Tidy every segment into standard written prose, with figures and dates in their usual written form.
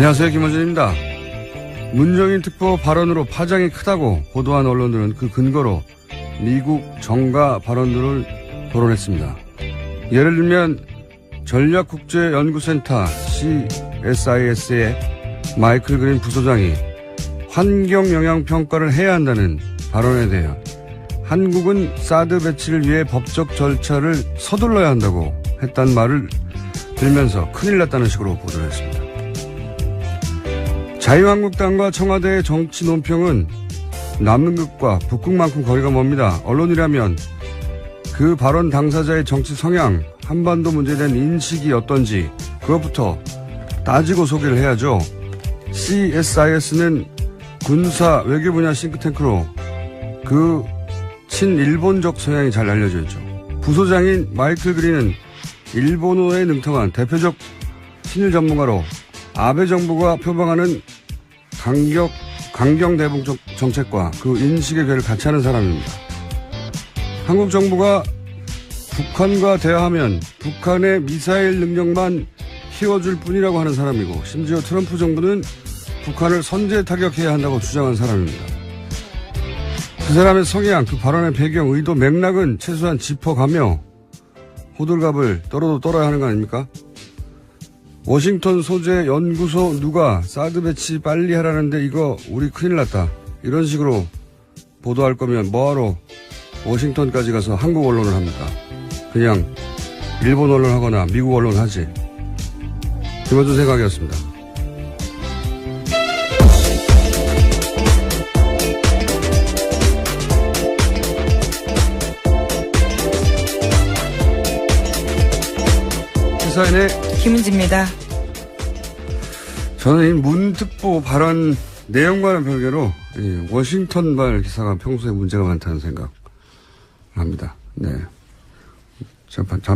안녕하세요, 김원준입니다. 문정인 특보 발언으로 파장이 크다고 보도한 언론들은 그 근거로 미국 정가 발언들을 거론했습니다. 예를 들면 전략국제연구센터 CSIS의 마이클 그린 부소장이 환경영향평가를 해야 한다는 발언에 대해 한국은 사드 배치를 위해 법적 절차를 서둘러야 한다고 했단 말을 들면서 큰일 났다는 식으로 보도를 했습니다. 자유한국당과 청와대의 정치 논평은 남극과 북극만큼 거리가 멉니다. 언론이라면 그 발언 당사자의 정치 성향, 한반도 문제에 대한 인식이 어떤지 그것부터 따지고 소개를 해야죠. CSIS는 군사 외교 분야 싱크탱크로 그 친일본적 성향이 잘 알려져 있죠. 부소장인 마이클 그린은 일본어에 능통한 대표적 친일 전문가로 아베 정부가 표방하는 강경 대북 정책과 그 인식의 궤를 같이 하는 사람입니다. 한국 정부가 북한과 대화하면 북한의 미사일 능력만 키워줄 뿐이라고 하는 사람이고, 심지어 트럼프 정부는 북한을 선제 타격해야 한다고 주장한 사람입니다. 그 사람의 성향, 그 발언의 배경, 의도, 맥락은 최소한 짚어가며 호들갑을 떨어도 떨어야 하는 거 아닙니까? 워싱턴 소재 연구소 누가 사드 배치 빨리 하라는데 이거 우리 큰일 났다, 이런 식으로 보도할 거면 뭐하러 워싱턴까지 가서 한국 언론을 합니까? 그냥 일본 언론 하거나 미국 언론 하지. 김원준 생각이었습니다. 시사인의 김은지입니다. 저는 이 문특보 발언 내용과는 별개로 워싱턴발 기사가 평소에 문제가 많다는 생각을 합니다. 네. 잠깐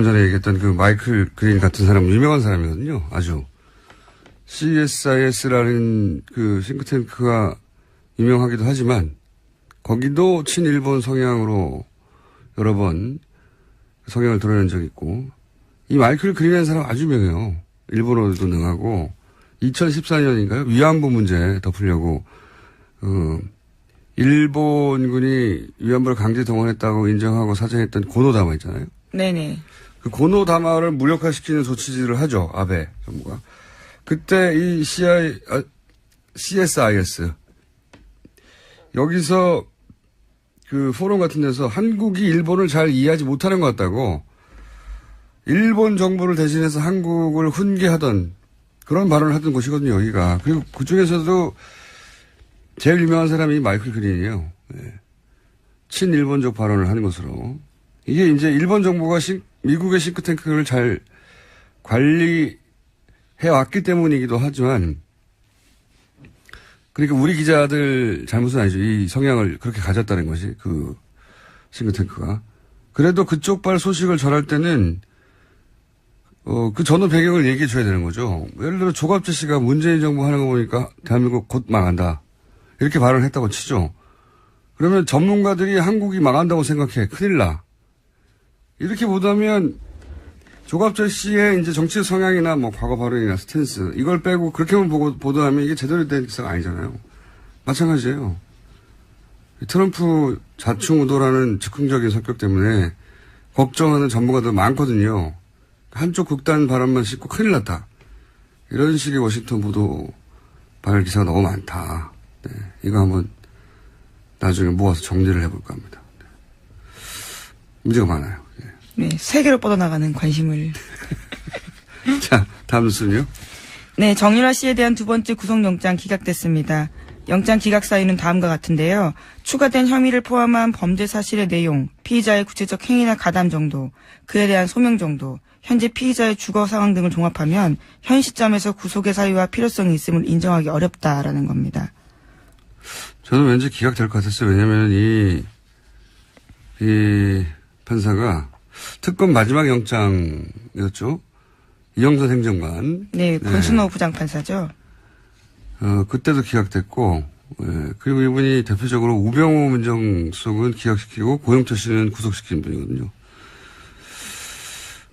전에 얘기했던 그 마이클 그린 같은 사람은 유명한 사람이거든요. 아주. CSIS라는 그 싱크탱크가 유명하기도 하지만 거기도 친일본 성향으로 여러 번 성향을 드러낸 적이 있고, 이 마이클 그린이라는 사람 아주 유명해요. 일본어도 능하고 2014년인가요? 위안부 문제 덮으려고 일본군이 위안부를 강제 동원했다고 인정하고 사죄했던 고노다마 있잖아요. 네네. 그 고노다마를 무력화시키는 조치들을 하죠, 아베 정부가. 그때 이 CSIS 여기서 그 포럼 같은 데서 한국이 일본을 잘 이해하지 못하는 것 같다고 일본 정부를 대신해서 한국을 훈계하던 그런 발언을 하던 곳이거든요, 여기가. 그리고 그 중에서도 제일 유명한 사람이 마이클 그린이에요. 네. 친일본적 발언을 하는 것으로. 이게 이제 일본 정부가 미국의 싱크탱크를 잘 관리해 왔기 때문이기도 하지만, 그러니까 우리 기자들 잘못은 아니죠. 이 성향을 그렇게 가졌다는 것이, 그 싱크탱크가. 그래도 그쪽 발 소식을 전할 때는 그 전후 배경을 얘기해 줘야 되는 거죠. 예를 들어 조갑재 씨가 문재인 정부 하는 거 보니까 대한민국 곧 망한다, 이렇게 발언을 했다고 치죠. 그러면 전문가들이 한국이 망한다고 생각해. 큰일 나. 이렇게 보다면 조갑재 씨의 이제 정치 성향이나 뭐 과거 발언이나 스탠스, 이걸 빼고 그렇게만 보도하면 이게 제대로 된 기사가 아니잖아요. 마찬가지예요. 트럼프 자충우도라는 즉흥적인 성격 때문에 걱정하는 전문가들 많거든요. 한쪽 극단 발언만 싣고 큰일 났다, 이런 식의 워싱턴 보도 발언 기사가 너무 많다. 네, 이거 한번 나중에 모아서 정리를 해볼까 합니다. 네. 문제가 많아요. 네. 네, 세계로 뻗어나가는 관심을. 자, 다음 뉴스는요? 네, 정유라 씨에 대한 두 번째 구속영장 기각됐습니다. 영장 기각 사유는 다음과 같은데요. 추가된 혐의를 포함한 범죄 사실의 내용, 피의자의 구체적 행위나 가담 정도, 그에 대한 소명 정도, 현재 피의자의 주거 상황 등을 종합하면 현 시점에서 구속의 사유와 필요성이 있음을 인정하기 어렵다라는 겁니다. 저는 왠지 기각될 것 같았어요. 왜냐하면 이 판사가 특검 마지막 영장이었죠. 이영선 행정관. 네, 권순호 부장판사죠. 그때도 기각됐고, 그리고 이분이 대표적으로 우병우 민정수석은 기각시키고 고영철 씨는 구속시킨 분이거든요.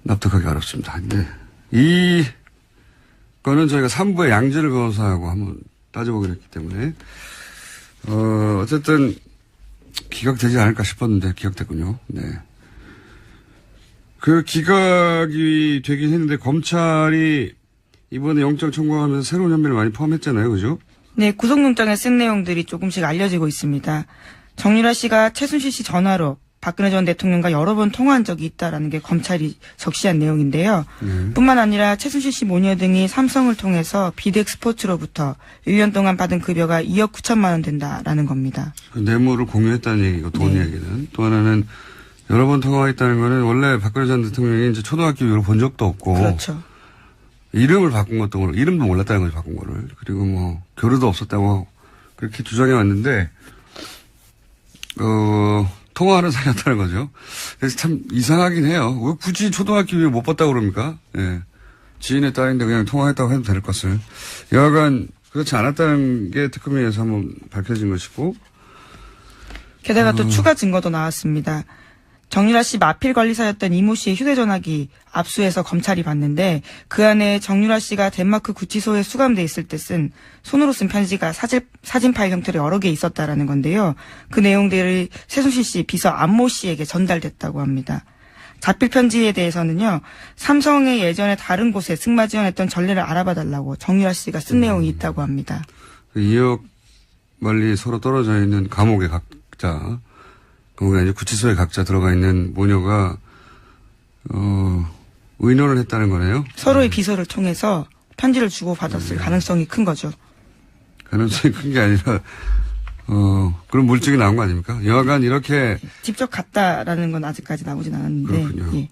납득하기 어렵습니다. 근데 이 거는 저희가 3부에 양재를 변호사하고 한번 따져보기로 했기 때문에, 어쨌든, 기각되지 않을까 싶었는데, 기각됐군요. 네. 그 기각이 되긴 했는데, 검찰이 이번에 영장 청구하면서 새로운 혐의를 많이 포함했잖아요. 그죠? 네, 구속영장에 쓴 내용들이 조금씩 알려지고 있습니다. 정유라 씨가 최순실 씨 전화로 박근혜 전 대통령과 여러 번 통화한 적이 있다라는 게 검찰이 적시한 내용인데요. 뿐만 아니라 최순실 씨 모녀 등이 삼성을 통해서 비덱 스포츠로부터 1년 동안 받은 급여가 2억 9천만 원 된다라는 겁니다. 그 뇌물을 공유했다는 얘기고, 돈 네. 얘기는. 또 하나는 여러 번 통화했다는 거는 원래 박근혜 전 대통령이 이제 초등학교 이후로 본 적도 없고. 그렇죠. 이름을 바꾼 것도 모르고, 이름도 몰랐다는 거죠, 바꾼 거를. 그리고 뭐, 교류도 없었다고 그렇게 주장해 왔는데, 통화하는 사이였다는 거죠. 그래서 참 이상하긴 해요. 왜 굳이 초등학교 이후에 못 봤다고 그럽니까? 예. 지인의 딸인데 그냥 통화했다고 해도 될 것을. 여하간 그렇지 않았다는 게 특검에서 한번 밝혀진 것이고. 게다가 또 추가 증거도 나왔습니다. 정유라 씨 마필 관리사였던 이모 씨의 휴대전화기 압수해서 검찰이 봤는데 그 안에 정유라 씨가 덴마크 구치소에 수감돼 있을 때 쓴 손으로 쓴 편지가 사진 파일 형태로 여러 개 있었다라는 건데요. 그 내용들이 최순실 씨 비서 안모 씨에게 전달됐다고 합니다. 자필 편지에 대해서는요. 삼성의 예전에 다른 곳에 승마 지원했던 전례를 알아봐달라고 정유라 씨가 쓴 내용이 있다고 합니다. 2억 멀리 서로 떨어져 있는 감옥에 각자, 그게 이제 구치소에 각자 들어가 있는 모녀가 의논을 했다는 거네요. 서로의 비서를 통해서 편지를 주고받았을 가능성이 큰 거죠. 가능성이 큰 게 아니라 그런 물증이 나온 거 아닙니까? 여하간 이렇게 직접 갔다라는 건 아직까지 나오진 않았는데. 그렇군요. 예.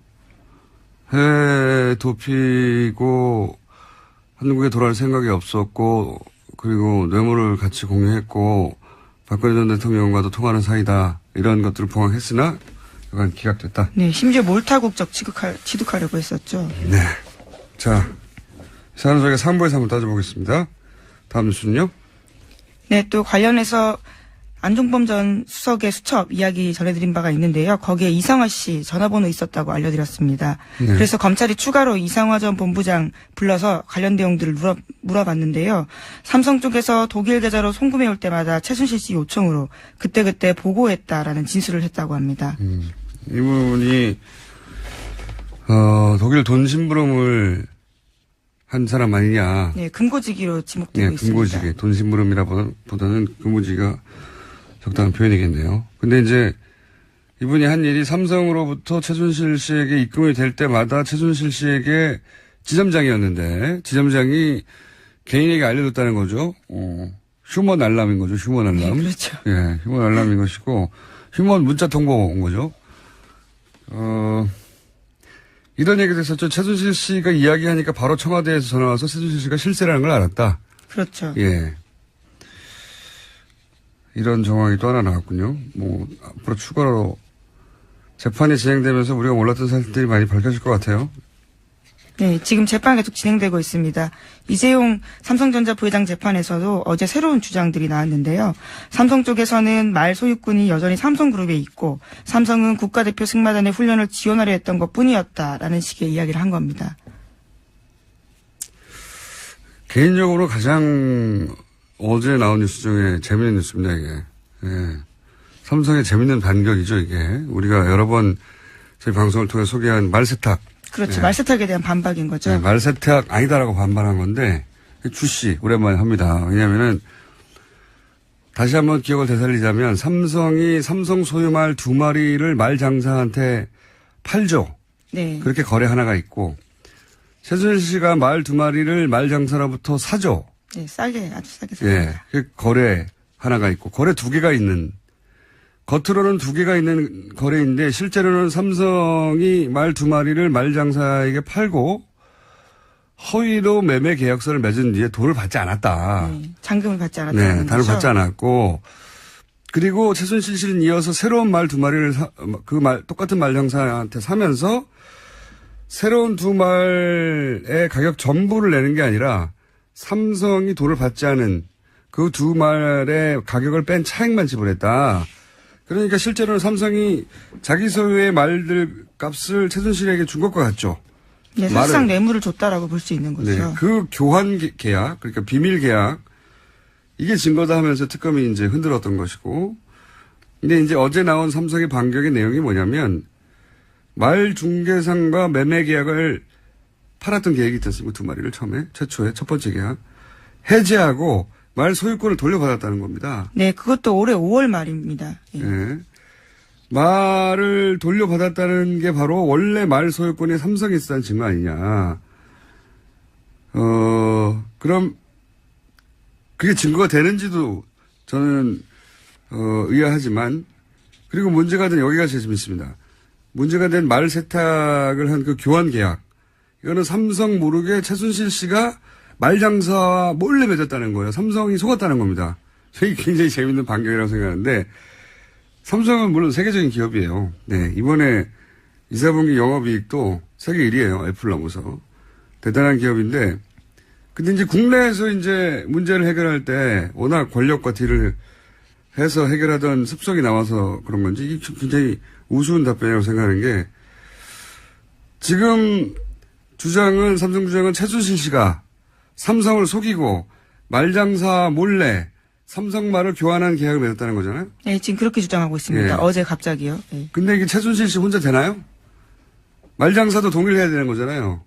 해외 도피고 한국에 돌아올 생각이 없었고 그리고 뇌물을 같이 공유했고 박근혜 전 대통령과도 통하는 사이다. 이런 것들을 봉합했으나 약간 기각됐다. 네, 심지어 몰타국적 취득하려고 했었죠. 네. 자, 이 사안은 저희가 3부에서 한번 따져보겠습니다. 다음 뉴스는요? 네, 또 관련해서 안종범 전 수석의 수첩 이야기 전해드린 바가 있는데요. 거기에 이상화 씨 전화번호 있었다고 알려드렸습니다. 네. 그래서 검찰이 추가로 이상화 전 본부장 불러서 관련 내용들을 물어봤는데요. 삼성 쪽에서 독일 계좌로 송금해 올 때마다 최순실 씨 요청으로 그때그때 보고했다라는 진술을 했다고 합니다. 이분이 독일 돈 심부름을 한 사람 아니냐. 네, 금고지기로 지목되고 네, 있습니다. 금고지기. 돈 심부름이라보다는 금고지기가 적당한 표현이겠네요. 근데 이제 이분이 한 일이 삼성으로부터 최순실 씨에게 입금이 될 때마다 최순실 씨에게 지점장이었는데 지점장이 개인에게 알려줬다는 거죠. 휴먼 알람인 거죠. 휴먼 알람. 네, 그렇죠. 예, 휴먼 알람인 것이고 휴먼 문자 통보 온 거죠. 이런 얘기도 있었죠. 최순실 씨가 이야기하니까 바로 청와대에서 전화 와서 최순실 씨가 실세라는 걸 알았다. 그렇죠. 예. 이런 정황이 또 하나 나왔군요. 뭐, 앞으로 추가로 재판이 진행되면서 우리가 몰랐던 사실들이 많이 밝혀질 것 같아요. 네, 지금 재판 계속 진행되고 있습니다. 이재용 삼성전자 부회장 재판에서도 어제 새로운 주장들이 나왔는데요. 삼성 쪽에서는 말 소유권이 여전히 삼성그룹에 있고 삼성은 국가대표 승마단의 훈련을 지원하려 했던 것뿐이었다라는 식의 이야기를 한 겁니다. 개인적으로 가장 어제 나온 뉴스 중에 재밌는 뉴스입니다, 이게. 예. 삼성의 재밌는 반격이죠, 이게. 우리가 여러 번 저희 방송을 통해 소개한 말세탁. 그렇죠. 네. 말세탁에 대한 반박인 거죠. 네, 말세탁 아니다라고 반발한 건데, 주씨, 오랜만에 합니다. 왜냐면은, 다시 한번 기억을 되살리자면, 삼성이 삼성 소유 말 2마리를 말 장사한테 팔죠. 그렇게 거래 하나가 있고, 최순실 씨가 말 2마리를 말 장사로부터 사죠. 네, 싸게, 아주 싸게 삽니다. 예, 그 거래 하나가 있고, 거래 2개가 있는, 겉으로는 2개가 있는 거래인데, 실제로는 삼성이 말 2마리를 말 장사에게 팔고, 허위로 매매 계약서를 맺은 뒤에 돈을 받지 않았다. 네, 잔금을 받지 않았다는 네, 단을 받지 않았고, 그리고 최순실 씨는 이어서 새로운 말 2마리를 똑같은 말 장사한테 사면서, 새로운 2말의 가격 전부를 내는 게 아니라, 삼성이 돈을 받지 않은 그 2말의 가격을 뺀 차액만 지불했다. 그러니까 실제로는 삼성이 자기 소유의 말들 값을 최순실에게 준 것과 같죠. 네, 사실상 뇌물을 줬다라고 볼 수 있는 거죠. 네, 그 교환 계약, 그러니까 비밀 계약, 이게 증거다 하면서 특검이 이제 흔들었던 것이고, 근데 이제 어제 나온 삼성의 반격의 내용이 뭐냐면, 말 중개상과 매매 계약을 팔았던 계획이 있지 않습니까? 두 마리를 최초에 첫 번째 계약. 해지하고 말 소유권을 돌려받았다는 겁니다. 네, 그것도 올해 5월 말입니다. 예. 네. 말을 돌려받았다는 게 바로 원래 말 소유권이 삼성에 있었다는 증거 아니냐. 그럼 그게 증거가 되는지도 저는 의아하지만, 그리고 문제가 된 여기가 제일 재밌습니다. 문제가 된 말 세탁을 한 그 교환 계약. 이거는 삼성 모르게 최순실 씨가 말장사와 몰래 맺었다는 거예요. 삼성이 속았다는 겁니다. 저희 굉장히 재밌는 반격이라고 생각하는데, 삼성은 물론 세계적인 기업이에요. 네, 이번에 2, 4분기 영업이익도 세계 1위예요. 애플 넘어서. 대단한 기업인데, 근데 이제 국내에서 이제 문제를 해결할 때 워낙 권력과 딜을 해서 해결하던 습성이 나와서 그런 건지 이게 굉장히 우스운 답변이라고 생각하는 게, 지금 삼성 주장은 최순실 씨가 삼성을 속이고 말장사 몰래 삼성 말을 교환한 계약을 맺었다는 거잖아요? 네, 지금 그렇게 주장하고 있습니다. 예. 어제 갑자기요. 네. 근데 이게 최순실 씨 혼자 되나요? 말장사도 동의를 해야 되는 거잖아요.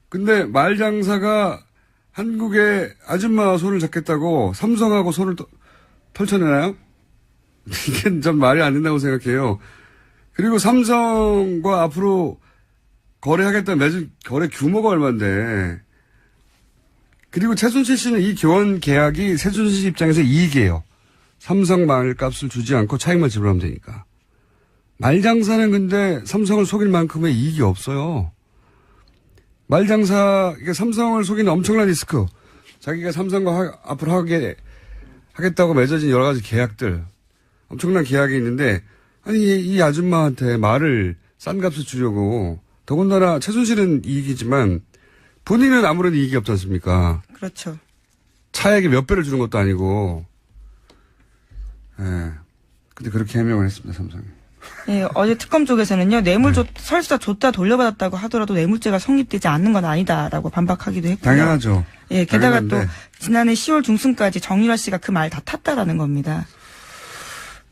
근데 말장사가 한국의 아줌마와 손을 잡겠다고 삼성하고 손을 펼쳐내나요? 이게 좀 말이 안 된다고 생각해요. 그리고 삼성과 앞으로 거래하겠다는 맺은 거래 규모가 얼마인데, 그리고 최순실 씨는 이 교환 계약이 최순실 씨 입장에서 이익이에요. 삼성 말 값을 주지 않고 차익만 지불하면 되니까. 말장사는 근데 삼성을 속일 만큼의 이익이 없어요. 말장사, 그러니까 삼성을 속이는 엄청난 리스크. 자기가 삼성과 앞으로 하겠다고 맺어진 여러 가지 계약들. 엄청난 계약이 있는데, 아니, 이 아줌마한테 말을 싼 값을 주려고, 더군다나 최순실은 이익이지만 본인은 아무런 이익이 없지 않습니까? 그렇죠. 차액의 몇 배를 주는 것도 아니고. 예. 근데 그렇게 해명을 했습니다, 삼성이. 예, 어제 특검 쪽에서는요, 설사 줬다 돌려받았다고 하더라도 뇌물죄가 성립되지 않는 건 아니다라고 반박하기도 했고요. 당연하죠. 예, 게다가 당연한데. 또 지난해 10월 중순까지 정유라 씨가 그 말 다 탔다라는 겁니다.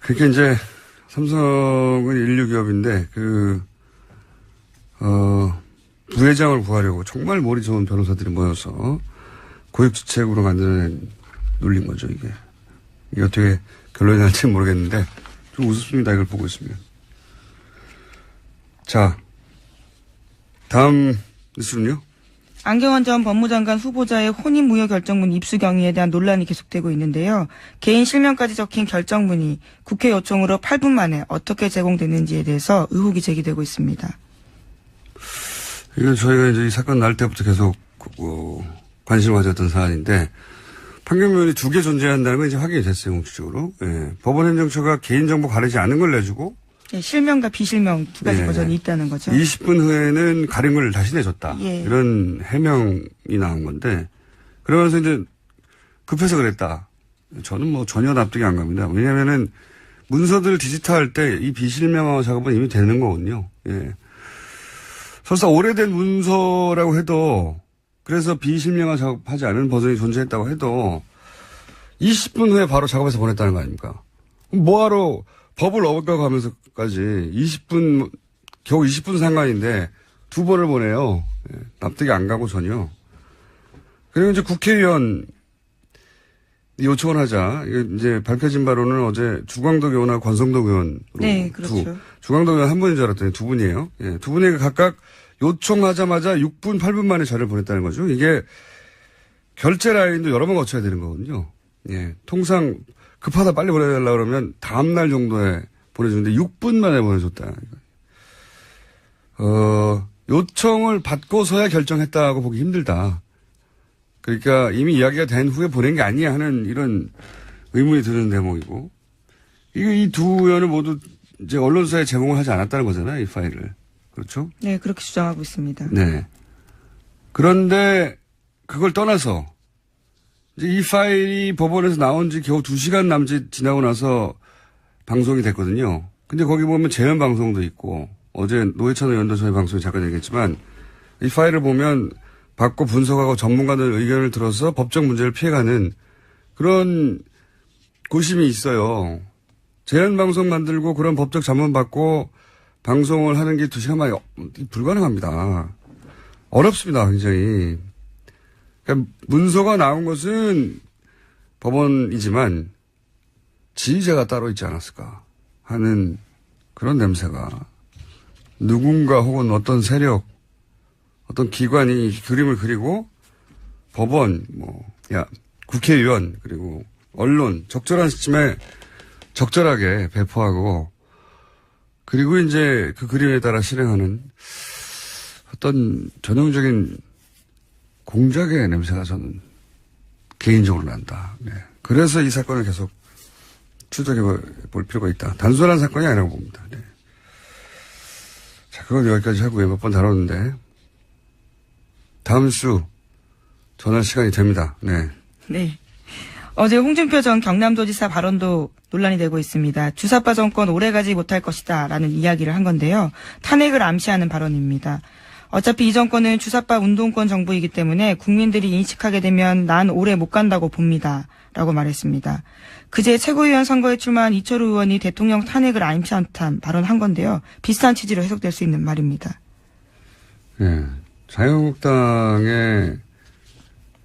그게 이제 삼성은 인류 기업인데 부회장을 구하려고 정말 머리 좋은 변호사들이 모여서 고액지책으로 만드는 놀린 거죠, 이게. 이게 어떻게 결론이 날지는 모르겠는데 좀 우습습니다, 이걸 보고 있으면. 자, 다음 뉴스는요? 안경원 전 법무장관 후보자의 혼인무효 결정문 입수 경위에 대한 논란이 계속되고 있는데요. 개인 실명까지 적힌 결정문이 국회 요청으로 8분 만에 어떻게 제공됐는지에 대해서 의혹이 제기되고 있습니다. 이건 저희가 이제 이 사건 날 때부터 계속 관심을 가졌던 사안인데, 판결문이 2개 존재한다는 건 이제 확인이 됐어요, 공식적으로. 예. 법원행정처가 개인정보 가리지 않은 걸 내주고, 예, 실명과 비실명 두 가지 예. 버전이 있다는 거죠. 20분 후에는 가린 걸 다시 내줬다. 예. 이런 해명이 나온 건데, 그러면서 이제 급해서 그랬다. 저는 뭐 전혀 납득이 안 갑니다. 왜냐면은 문서들 디지털할 때 이 비실명화 작업은 이미 되는 거거든요. 예. 설사 오래된 문서라고 해도, 그래서 비실명화 작업하지 않은 버전이 존재했다고 해도 20분 후에 바로 작업해서 보냈다는 거 아닙니까? 뭐하러 법을 어긋가고 하면서까지 20분, 겨우 20분 상관인데 2번을 보내요. 예, 납득이 안 가고 전혀. 그리고 이제 국회의원 요청을 하자. 이제 밝혀진 바로는 어제 주광덕 의원하고 권성덕 의원으로. 네, 그렇죠. 주광덕 의원 한 분인 줄 알았더니 2분이에요. 예, 2분이 각각 요청하자마자 6분, 8분 만에 자료를 보냈다는 거죠. 이게 결제 라인도 여러 번 거쳐야 되는 거거든요. 예, 통상 급하다 빨리 보내달라 그러면 다음날 정도에 보내주는데 6분 만에 보내줬다. 요청을 받고서야 결정했다고 보기 힘들다. 그러니까 이미 이야기가 된 후에 보낸 게 아니야 하는 이런 의문이 드는 대목이고, 이 두 의원을 모두 이제 언론사에 제공을 하지 않았다는 거잖아요, 이 파일을. 그렇죠? 네, 그렇게 주장하고 있습니다. 네. 그런데 그걸 떠나서 이제 이 파일이 법원에서 나온 지 겨우 2시간 남짓 지나고 나서 방송이 됐거든요. 근데 거기 보면 재연 방송도 있고, 어제 노회찬 의원도 저희 방송에 잠깐 얘기했지만 이 파일을 보면 받고 분석하고 전문가들 의견을 들어서 법적 문제를 피해가는 그런 고심이 있어요. 재연방송 만들고 그런 법적 자문 받고 방송을 하는 게 2시간 만에 불가능합니다. 어렵습니다, 굉장히. 그러니까 문서가 나온 것은 법원이지만 지휘자가 따로 있지 않았을까 하는 그런 냄새가 누군가 혹은 어떤 세력, 어떤 기관이 그림을 그리고 법원, 국회의원, 그리고 언론, 적절한 시점에 적절하게 배포하고 그리고 이제 그 그림에 따라 실행하는 어떤 전형적인 공작의 냄새가 저는 개인적으로 난다. 네. 그래서 이 사건을 계속 추적해 볼 필요가 있다. 단순한 사건이 아니라고 봅니다. 네. 자, 그건 여기까지 하고요. 몇 번 다뤘는데 다음 주 전할 시간이 됩니다. 네. 네. 어제 홍준표 전 경남도지사 발언도 논란이 되고 있습니다. 주사파 정권 오래가지 못할 것이다 라는 이야기를 한 건데요. 탄핵을 암시하는 발언입니다. 어차피 이 정권은 주사파 운동권 정부이기 때문에 국민들이 인식하게 되면 난 오래 못 간다고 봅니다 라고 말했습니다. 그제 최고위원 선거에 출마한 이철우 의원이 대통령 탄핵을 암시한 발언한 건데요. 비슷한 취지로 해석될 수 있는 말입니다. 네. 자유한국당의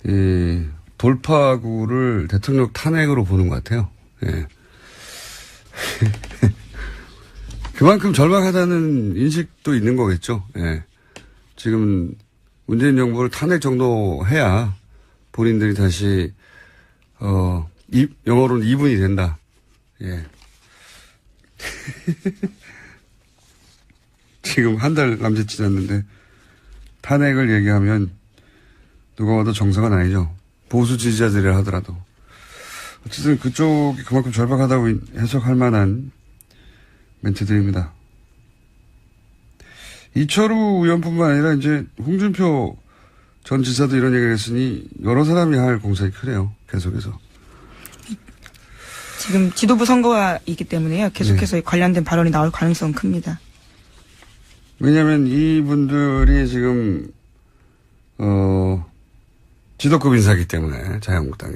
이 돌파구를 대통령 탄핵으로 보는 것 같아요. 예. 그만큼 절박하다는 인식도 있는 거겠죠. 예. 지금 문재인 정부를 탄핵 정도 해야 본인들이 다시 영어로는 이분이 된다. 예. 지금 한 달 남짓 지났는데 탄핵을 얘기하면 누가 봐도 정상은 아니죠. 보수 지지자들이라 하더라도. 어쨌든 그쪽이 그만큼 절박하다고 해석할 만한 멘트들입니다. 이철우 의원뿐만 아니라 이제 홍준표 전 지사도 이런 얘기를 했으니 여러 사람이 할 공산이 크네요. 계속해서. 지금 지도부 선거가 있기 때문에요. 계속해서 네. 관련된 발언이 나올 가능성은 큽니다. 왜냐하면 이분들이 지금 지도급 인사이기 때문에 자유한국당에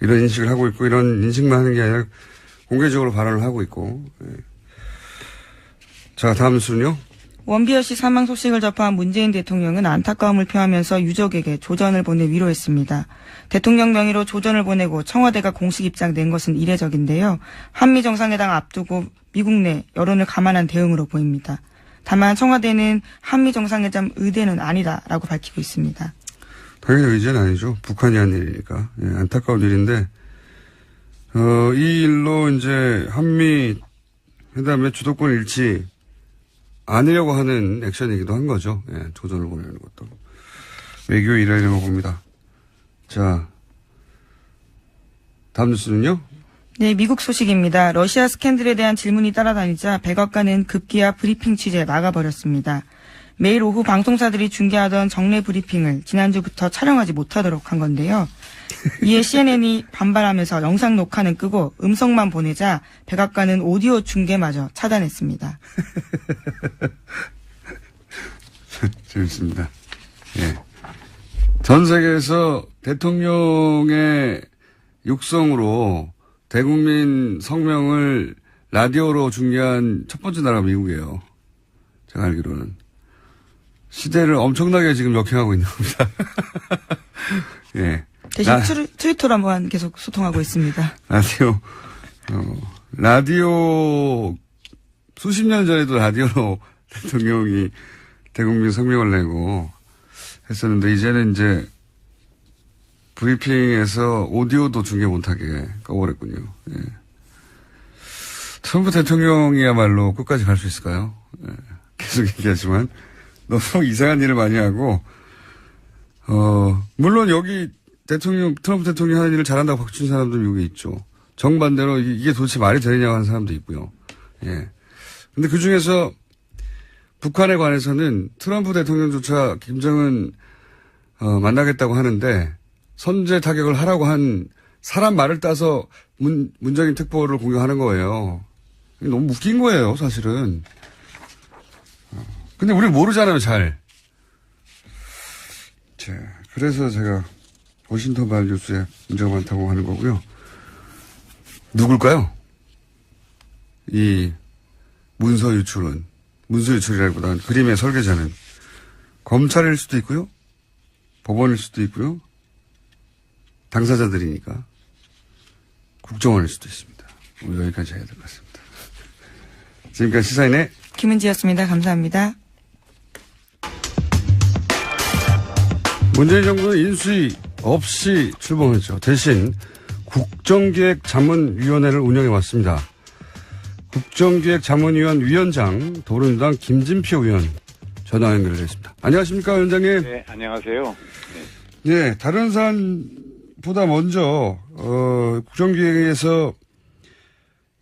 이런 인식을 하고 있고 이런 인식만 하는 게 아니라 공개적으로 발언을 하고 있고. 예. 자, 다음 순요. 원비어 씨 사망 소식을 접한 문재인 대통령은 안타까움을 표하면서 유족에게 조전을 보내 위로했습니다. 대통령 명의로 조전을 보내고 청와대가 공식 입장 낸 것은 이례적인데요. 한미 정상회담 앞두고 미국 내 여론을 감안한 대응으로 보입니다. 다만 청와대는 한미 정상회담 의대는 아니다라고 밝히고 있습니다. 당연히 의제는 아니죠. 북한이 한 일이니까. 예, 안타까운 일인데, 이 일로 이제 한미 회담의 주도권 잃지 않으려고 하는 액션이기도 한 거죠. 예, 조전을 보내는 것도. 외교의 일환이라고 봅니다. 자, 다음 뉴스는요? 네, 미국 소식입니다. 러시아 스캔들에 대한 질문이 따라다니자 백악관은 급기야 브리핑 취재 나가버렸습니다. 매일 오후 방송사들이 중계하던 정례 브리핑을 지난주부터 촬영하지 못하도록 한 건데요. 이에 CNN이 반발하면서 영상 녹화는 끄고 음성만 보내자 백악관은 오디오 중계마저 차단했습니다. 재밌습니다. 예. 전 세계에서 대통령의 육성으로 대국민 성명을 라디오로 중계한 첫 번째 나라가 미국이에요. 제가 알기로는. 시대를 엄청나게 지금 역행하고 있는 겁니다. 예. 대신 트위터로 한번 계속 소통하고 있습니다. 라디오, 수십 년 전에도 라디오로 대통령이 대국민 성명을 내고 했었는데, 이제는 이제 브리핑에서 오디오도 중계 못하게 꺼버렸군요. 예. 트럼프 대통령이야말로 끝까지 갈 수 있을까요? 예. 계속 얘기하지만 너무 이상한 일을 많이 하고, 물론 여기 트럼프 대통령이 하는 일을 잘한다고 박수친 사람도 미국에 있죠. 정반대로 이게 도대체 말이 되느냐고 하는 사람도 있고요. 예. 근데 그 중에서 북한에 관해서는 트럼프 대통령조차 김정은, 만나겠다고 하는데 선제 타격을 하라고 한 사람 말을 따서 문재인 특보를 공격하는 거예요. 너무 웃긴 거예요, 사실은. 근데 우리는 모르잖아요, 잘. 자, 그래서 제가 워싱턴 발 뉴스에 문제가 많다고 하는 거고요. 누굴까요? 이 문서 유출이라기보다는 그림의 설계자는 검찰일 수도 있고요. 법원일 수도 있고요. 당사자들이니까 국정원일 수도 있습니다. 오늘 여기까지 해야 될 것 같습니다. 지금까지 시사인의 김은지였습니다. 감사합니다. 문재인 정부는 인수위 없이 출범했죠. 대신 국정기획자문위원회를 운영해 왔습니다. 국정기획자문위원 위원장 더불어민주당 김진표 의원 전화 연결했습니다. 안녕하십니까 위원장님. 네, 안녕하세요. 네, 다른 사안보다 먼저 국정기획에서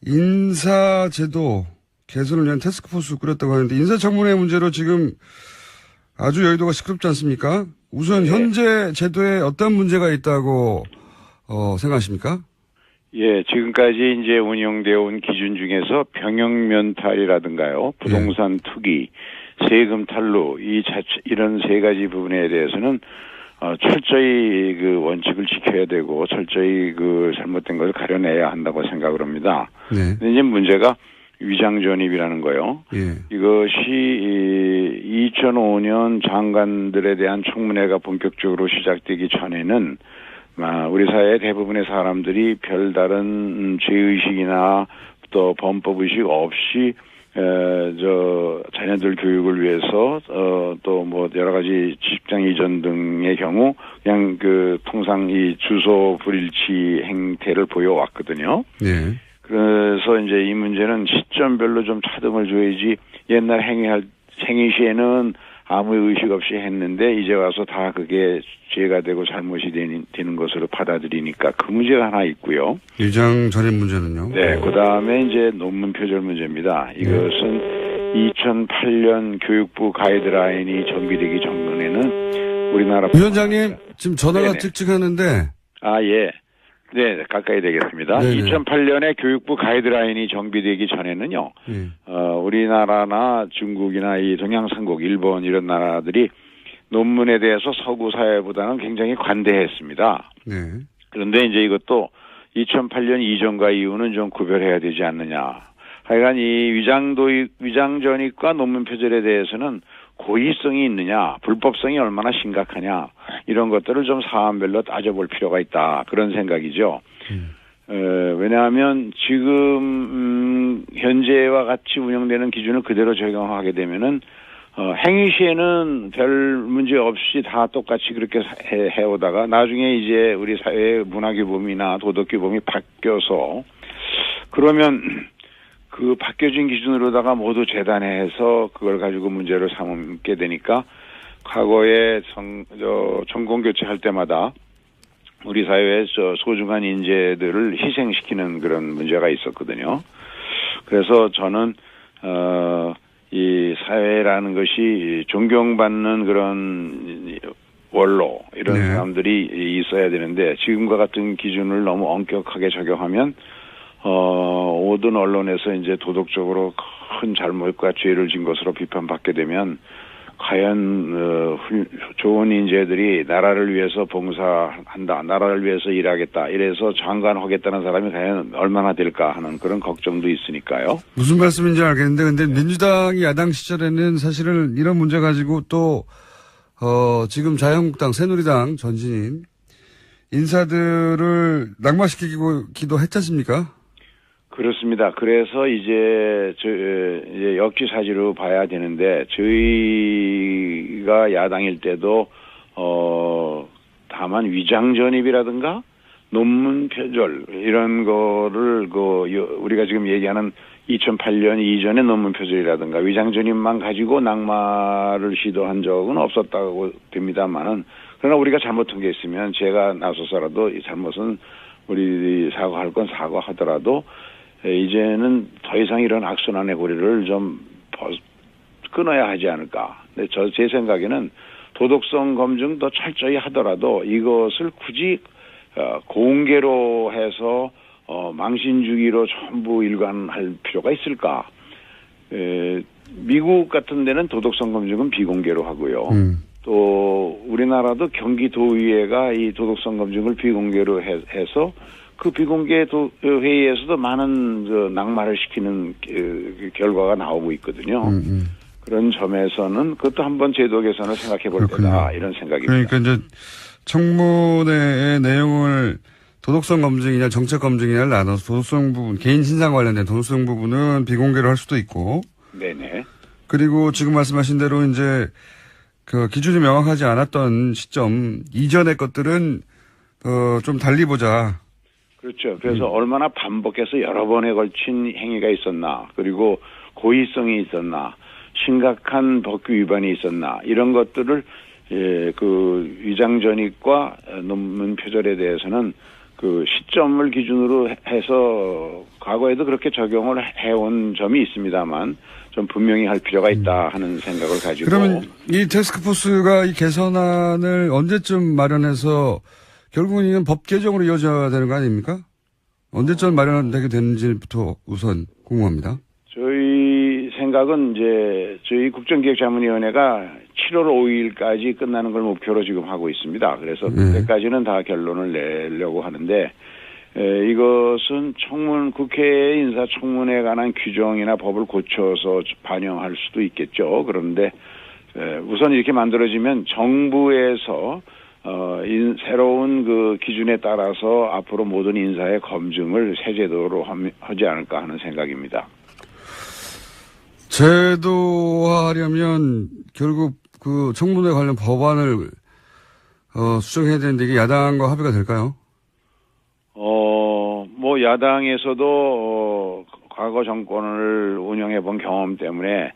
인사제도 개선을 위한 태스크포스 꾸렸다고 하는데 인사청문회 문제로 지금 아주 여의도가 시끄럽지 않습니까? 우선 네. 현재 제도에 어떤 문제가 있다고 생각하십니까? 예, 지금까지 이제 운영되어 온 기준 중에서 병역면탈이라든가요, 부동산 투기, 세금 탈루, 이런 세 가지 부분에 대해서는 철저히 그 원칙을 지켜야 되고 철저히 그 잘못된 것을 가려내야 한다고 생각을 합니다. 네. 근데 이제 문제가 위장전입이라는 거요. 예. 이것이 2005년 장관들에 대한 청문회가 본격적으로 시작되기 전에는 우리 사회 대부분의 사람들이 별다른 죄의식이나 또 범법의식 없이 자녀들 교육을 위해서 또 뭐 여러 가지 직장 이전 등의 경우 그냥 통상 이 주소 불일치 행태를 보여왔거든요. 네. 그래서 이제 이 문제는 시점별로 좀 차등을 줘야지 옛날 행위 시에는 아무 의식 없이 했는데 이제 와서 다 그게 죄가 되고 잘못이 되는 것으로 받아들이니까 그 문제가 하나 있고요. 위장 전입 문제는요? 네, 그 다음에 이제 논문 표절 문제입니다. 이것은 2008년 교육부 가이드라인이 정비되기 전에는 우리나라 위원장님 지금 전화가 네네. 찍찍하는데 예. 네, 가까이 되겠습니다. 네네. 2008년에 교육부 가이드라인이 정비되기 전에는요, 네. 우리나라나 중국이나 이 동양삼국, 일본 이런 나라들이 논문에 대해서 서구 사회보다는 굉장히 관대했습니다. 네. 그런데 이제 이것도 2008년 이전과 이후는 좀 구별해야 되지 않느냐. 하여간 이 위장전입과 논문 표절에 대해서는 고의성이 있느냐, 불법성이 얼마나 심각하냐, 이런 것들을 좀 사안별로 따져볼 필요가 있다. 그런 생각이죠. 왜냐하면 지금 현재와 같이 운영되는 기준을 그대로 적용하게 되면은 행위 시에는 별 문제 없이 다 똑같이 그렇게 해오다가 나중에 이제 우리 사회의 문화규범이나 도덕규범이 바뀌어서 그러면 그 바뀌어진 기준으로다가 모두 재단해서 그걸 가지고 문제를 삼게 되니까 과거에 전공 교체할 때마다 우리 사회의 소중한 인재들을 희생시키는 그런 문제가 있었거든요. 그래서 저는 이 사회라는 것이 존경받는 그런 원로 이런 네. 사람들이 있어야 되는데 지금과 같은 기준을 너무 엄격하게 적용하면 모든 언론에서 이제 도덕적으로 큰 잘못과 죄를 진 것으로 비판받게 되면 과연 좋은 인재들이 나라를 위해서 봉사한다, 나라를 위해서 일하겠다, 이래서 장관하겠다는 사람이 과연 얼마나 될까 하는 그런 걱정도 있으니까요. 무슨 말씀인지 알겠는데, 근데 민주당이 야당 시절에는 사실은 이런 문제 가지고 또 지금 자유한국당, 새누리당 전신인 인사들을 낙마시키기도 했지 않습니까? 그렇습니다. 그래서 이제 역지사지로 봐야 되는데 저희가 야당일 때도 다만 위장전입이라든가 논문 표절 이런 거를 우리가 지금 얘기하는 2008년 이전의 논문 표절이라든가 위장전입만 가지고 낙마를 시도한 적은 없었다고 됩니다만은 그러나 우리가 잘못한 게 있으면 제가 나서서라도 이 잘못은 우리 사과할 건 사과하더라도 이제는 더 이상 이런 악순환의 고리를 좀 끊어야 하지 않을까. 근데 제 생각에는 도덕성 검증 더 철저히 하더라도 이것을 굳이 공개로 해서 망신주기로 전부 일관할 필요가 있을까. 미국 같은 데는 도덕성 검증은 비공개로 하고요. 또 우리나라도 경기도의회가 이 도덕성 검증을 비공개로 해서 그 비공개 회의에서도 많은 낙마를 시키는 결과가 나오고 있거든요. 그런 점에서는 그것도 한번 제도 개선을 생각해 볼 때다 이런 생각입니다. 그러니까 이제 청문회의 내용을 도덕성 검증이냐 정책 검증이냐를 나눠서 도덕성 부분, 개인 신상 관련된 도덕성 부분은 비공개로 할 수도 있고. 네네. 그리고 지금 말씀하신 대로 이제 그 기준이 명확하지 않았던 시점 이전의 것들은 좀 달리 보자. 그렇죠. 그래서 얼마나 반복해서 여러 번에 걸친 행위가 있었나, 그리고 고의성이 있었나, 심각한 법규 위반이 있었나 이런 것들을 그 위장 전입과 논문 표절에 대해서는 그 시점을 기준으로 해서 과거에도 그렇게 적용을 해온 점이 있습니다만 좀 분명히 할 필요가 있다 하는 생각을 가지고. 그러면 이 태스크포스가 이 개선안을 언제쯤 마련해서 결국은 이건 법 개정으로 이어져야 되는 거 아닙니까? 언제쯤 마련되게 되는지부터 우선 궁금합니다. 저희 생각은 이제 저희 국정기획자문위원회가 7월 5일까지 끝나는 걸 목표로 지금 하고 있습니다. 그래서 그때까지는 다 결론을 내려고 하는데 이것은 국회 인사청문회에 관한 규정이나 법을 고쳐서 반영할 수도 있겠죠. 그런데 우선 이렇게 만들어지면 정부에서 새로운 그 기준에 따라서 앞으로 모든 인사의 검증을 새 제도로 하지 않을까 하는 생각입니다. 제도화하려면 결국 그 청문회 관련 법안을 수정해야 되는데 이게 야당과 합의가 될까요? 뭐 야당에서도 과거 정권을 운영해 본 경험 때문에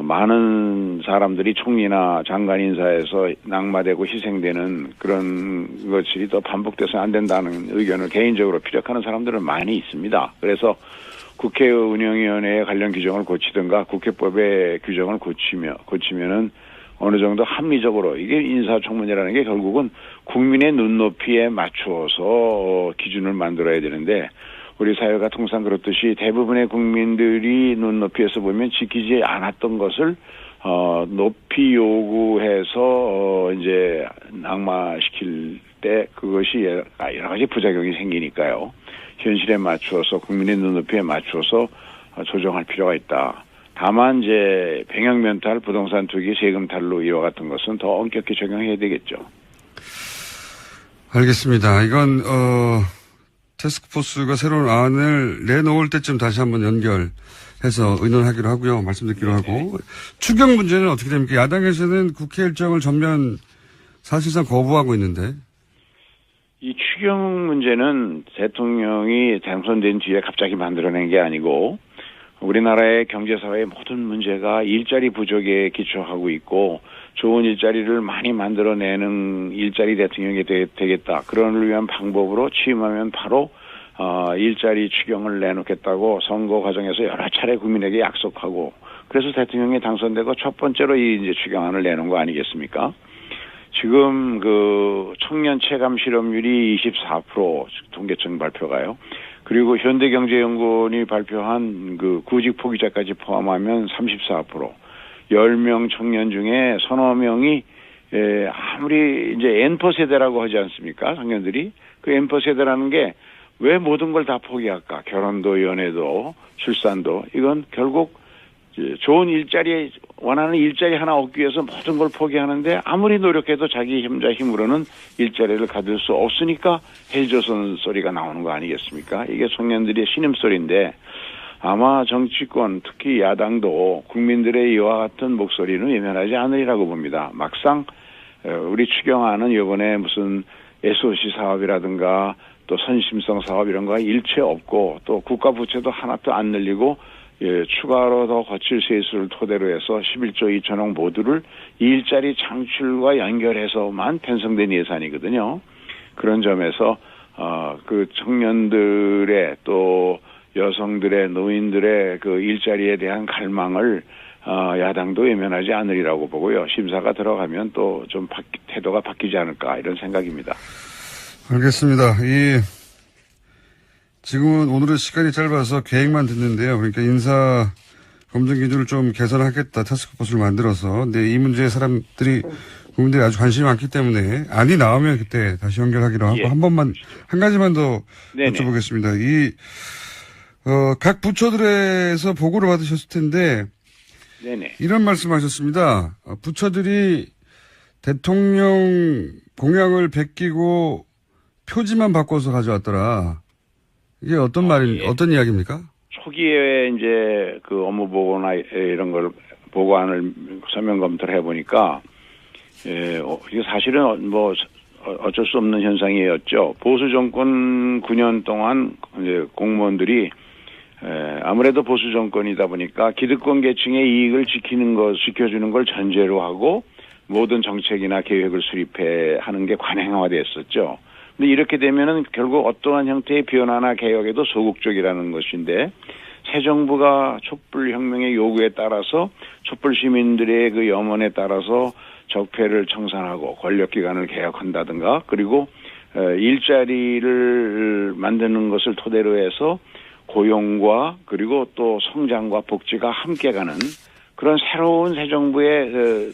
많은 사람들이 총리나 장관 인사에서 낙마되고 희생되는 그런 것들이 더 반복돼서 안 된다는 의견을 개인적으로 피력하는 사람들은 많이 있습니다. 그래서 국회 운영위원회의 관련 규정을 고치든가 국회법의 규정을 고치면은 어느 정도 합리적으로 이게 인사청문회라는 게 결국은 국민의 눈높이에 맞추어서 기준을 만들어야 되는데 우리 사회가 통상 그렇듯이 대부분의 국민들이 눈높이에서 보면 지키지 않았던 것을 높이 요구해서 이제 낙마시킬 때 그것이 여러 가지 부작용이 생기니까요. 현실에 맞추어서 국민의 눈높이에 맞추어서 조정할 필요가 있다. 다만 이제 병역면탈, 부동산 투기, 세금 탈루 이와 같은 것은 더 엄격히 적용해야 되겠죠. 알겠습니다. 이건 태스크포스가 새로운 안을 내놓을 때쯤 다시 한번 연결해서 의논하기로 하고요. 말씀 듣기로 하고. 추경 문제는 어떻게 됩니까? 야당에서는 국회 일정을 전면 사실상 거부하고 있는데. 이 추경 문제는 대통령이 당선된 뒤에 갑자기 만들어낸 게 아니고 우리나라의 경제사회의 모든 문제가 일자리 부족에 기초하고 있고 좋은 일자리를 많이 만들어내는 일자리 대통령이 되겠다. 그런 위한 방법으로 취임하면 바로 일자리 추경을 내놓겠다고 선거 과정에서 여러 차례 국민에게 약속하고 그래서 대통령이 당선되고 첫 번째로 이 이제 추경안을 내놓은 거 아니겠습니까? 지금 그 청년 체감 실업률이 24% 통계청 발표가요. 그리고 현대경제연구원이 발표한 그 구직 포기자까지 포함하면 34%. 10명 청년 중에 서너 명이 아무리 이제 N퍼 세대라고 하지 않습니까? 청년들이. 그 N퍼 세대라는 게 왜 모든 걸 다 포기할까? 결혼도 연애도 출산도. 이건 결국 좋은 일자리, 원하는 일자리 하나 얻기 위해서 모든 걸 포기하는데 아무리 노력해도 자기 혼자 힘으로는 일자리를 가질 수 없으니까 헬조선 소리가 나오는 거 아니겠습니까? 이게 청년들의 신음소리인데 아마 정치권, 특히 야당도 국민들의 이와 같은 목소리는 외면하지 않으리라고 봅니다. 막상 우리 추경안은 이번에 무슨 SOC 사업이라든가 또 선심성 사업 이런 거가 일체 없고 또 국가 부채도 하나도 안 늘리고 추가로 더 거칠 세수를 토대로 해서 11조 2천억 모두를 일자리 창출과 연결해서만 편성된 예산이거든요. 그런 점에서 그 청년들의 또 여성들의 노인들의 그 일자리에 대한 갈망을 야당도 외면하지 않으리라고 보고요. 심사가 들어가면 또 좀 태도가 바뀌지 않을까 이런 생각입니다. 알겠습니다. 지금은 오늘은 시간이 짧아서 계획만 듣는데요. 그러니까 인사 검증 기준을 좀 개선하겠다. 타스크포스를 만들어서. 근데 이 문제에 사람들이 국민들이 아주 관심이 많기 때문에 안이 나오면 그때 다시 연결하기로 하고 예. 한 가지만 더 네네. 여쭤보겠습니다. 각 부처들에서 보고를 받으셨을 텐데 네네. 이런 말씀하셨습니다. 부처들이 대통령 공약을 베끼고 표지만 바꿔서 가져왔더라. 이게 어떤 어떤 이야기입니까? 초기에 이제 그 업무 보고나 이런 걸 보고안을 서면 검토를 해보니까 이게 사실은 뭐 어쩔 수 없는 현상이었죠. 보수 정권 9년 동안 이제 공무원들이 아무래도 보수 정권이다 보니까 기득권 계층의 이익을 지켜주는 걸 전제로 하고 모든 정책이나 계획을 수립해 하는 게 관행화됐었죠. 근데 이렇게 되면은 결국 어떠한 형태의 변화나 개혁에도 소극적이라는 것인데 새 정부가 촛불혁명의 요구에 따라서 촛불 시민들의 그 염원에 따라서 적폐를 청산하고 권력기관을 개혁한다든가 그리고 일자리를 만드는 것을 토대로 해서 고용과 그리고 또 성장과 복지가 함께 가는 그런 새로운 새 정부의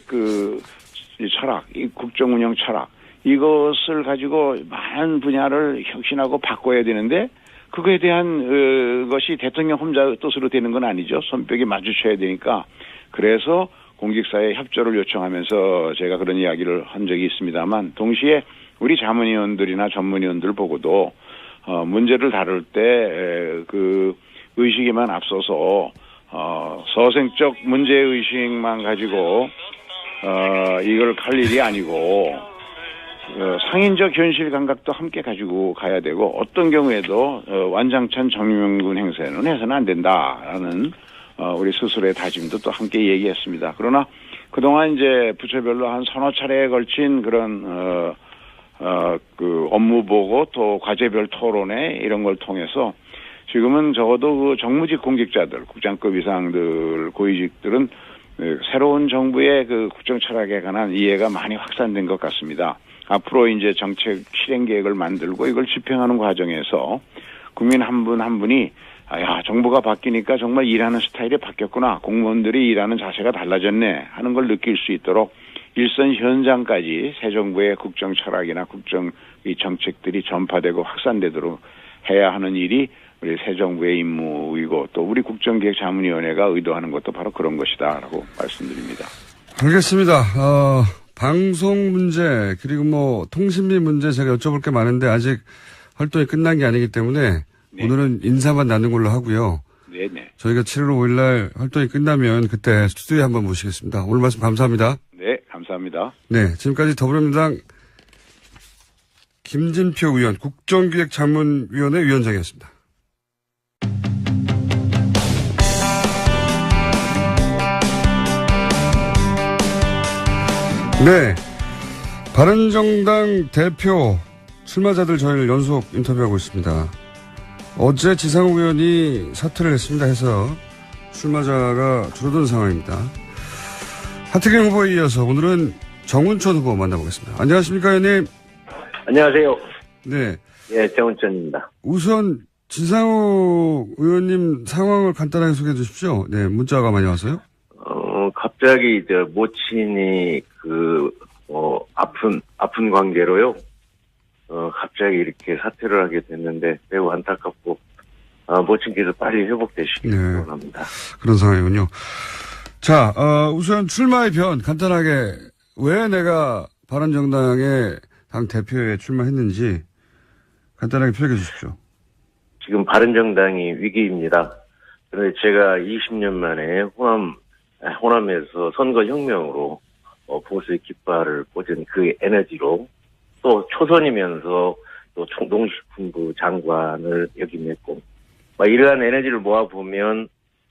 이 철학, 이 국정운영 철학 이것을 가지고 많은 분야를 혁신하고 바꿔야 되는데 그거에 대한 것이 대통령 혼자 뜻으로 되는 건 아니죠. 손뼉이 마주쳐야 되니까 그래서 공직사회 협조를 요청하면서 제가 그런 이야기를 한 적이 있습니다만 동시에 우리 자문위원들이나 전문위원들 보고도 문제를 다룰 때 그 의식에만 앞서서 서생적 문제의식만 가지고 이걸 할 일이 아니고 상인적 현실 감각도 함께 가지고 가야 되고 어떤 경우에도 완장찬 정명군 행세는 해서는 안 된다라는 우리 스스로의 다짐도 또 함께 얘기했습니다. 그러나 그동안 이제 부처별로 한 서너 차례에 걸친 그런 그 업무 보고 또 과제별 토론회 이런 걸 통해서 지금은 적어도 그 정무직 공직자들, 국장급 이상들, 고위직들은 새로운 정부의 그 국정 철학에 관한 이해가 많이 확산된 것 같습니다. 앞으로 이제 정책 실행 계획을 만들고 이걸 집행하는 과정에서 국민 한 분 한 분이 정부가 바뀌니까 정말 일하는 스타일이 바뀌었구나. 공무원들이 일하는 자세가 달라졌네 하는 걸 느낄 수 있도록 일선 현장까지 새 정부의 국정 철학이나 국정 이 정책들이 전파되고 확산되도록 해야 하는 일이 우리 새 정부의 임무이고 또 우리 국정기획자문위원회가 의도하는 것도 바로 그런 것이다라고 말씀드립니다. 알겠습니다. 방송 문제 그리고 뭐 통신비 문제 제가 여쭤볼 게 많은데 아직 활동이 끝난 게 아니기 때문에 네. 오늘은 인사만 나눈 걸로 하고요. 네네. 저희가 7월 5일 날 활동이 끝나면 그때 스튜디오에 한번 모시겠습니다. 오늘 말씀 감사합니다. 네, 감사합니다. 네, 지금까지 더불어민주당 김진표 의원 국정기획자문위원회 위원장이었습니다. 네. 바른정당 대표 출마자들 저희를 연속 인터뷰하고 있습니다. 어제 지상욱 의원이 사퇴를 했습니다 해서 출마자가 줄어든 상황입니다. 하태경 후보에 이어서 오늘은 정운천 후보 만나보겠습니다. 안녕하십니까, 의원님? 안녕하세요. 네. 예, 정운천입니다. 우선 지상욱 의원님 상황을 간단하게 소개해 주십시오. 네, 문자가 많이 왔어요. 갑자기 모친이 아픈 관계로요. 갑자기 이렇게 사퇴를 하게 됐는데 매우 안타깝고 모친께서 빨리 회복되시길 바랍니다. 그런 상황이군요. 자, 우선 출마의 변 간단하게 왜 내가 바른정당의 당 대표에 출마했는지 간단하게 표현해 주십시오. 지금 바른정당이 위기입니다. 그런데 제가 20년 만에 호남에서 선거혁명으로 보수의 깃발을 꽂은 그 에너지로 또 초선이면서 또 농식품부 장관을 역임했고 이러한 에너지를 모아보면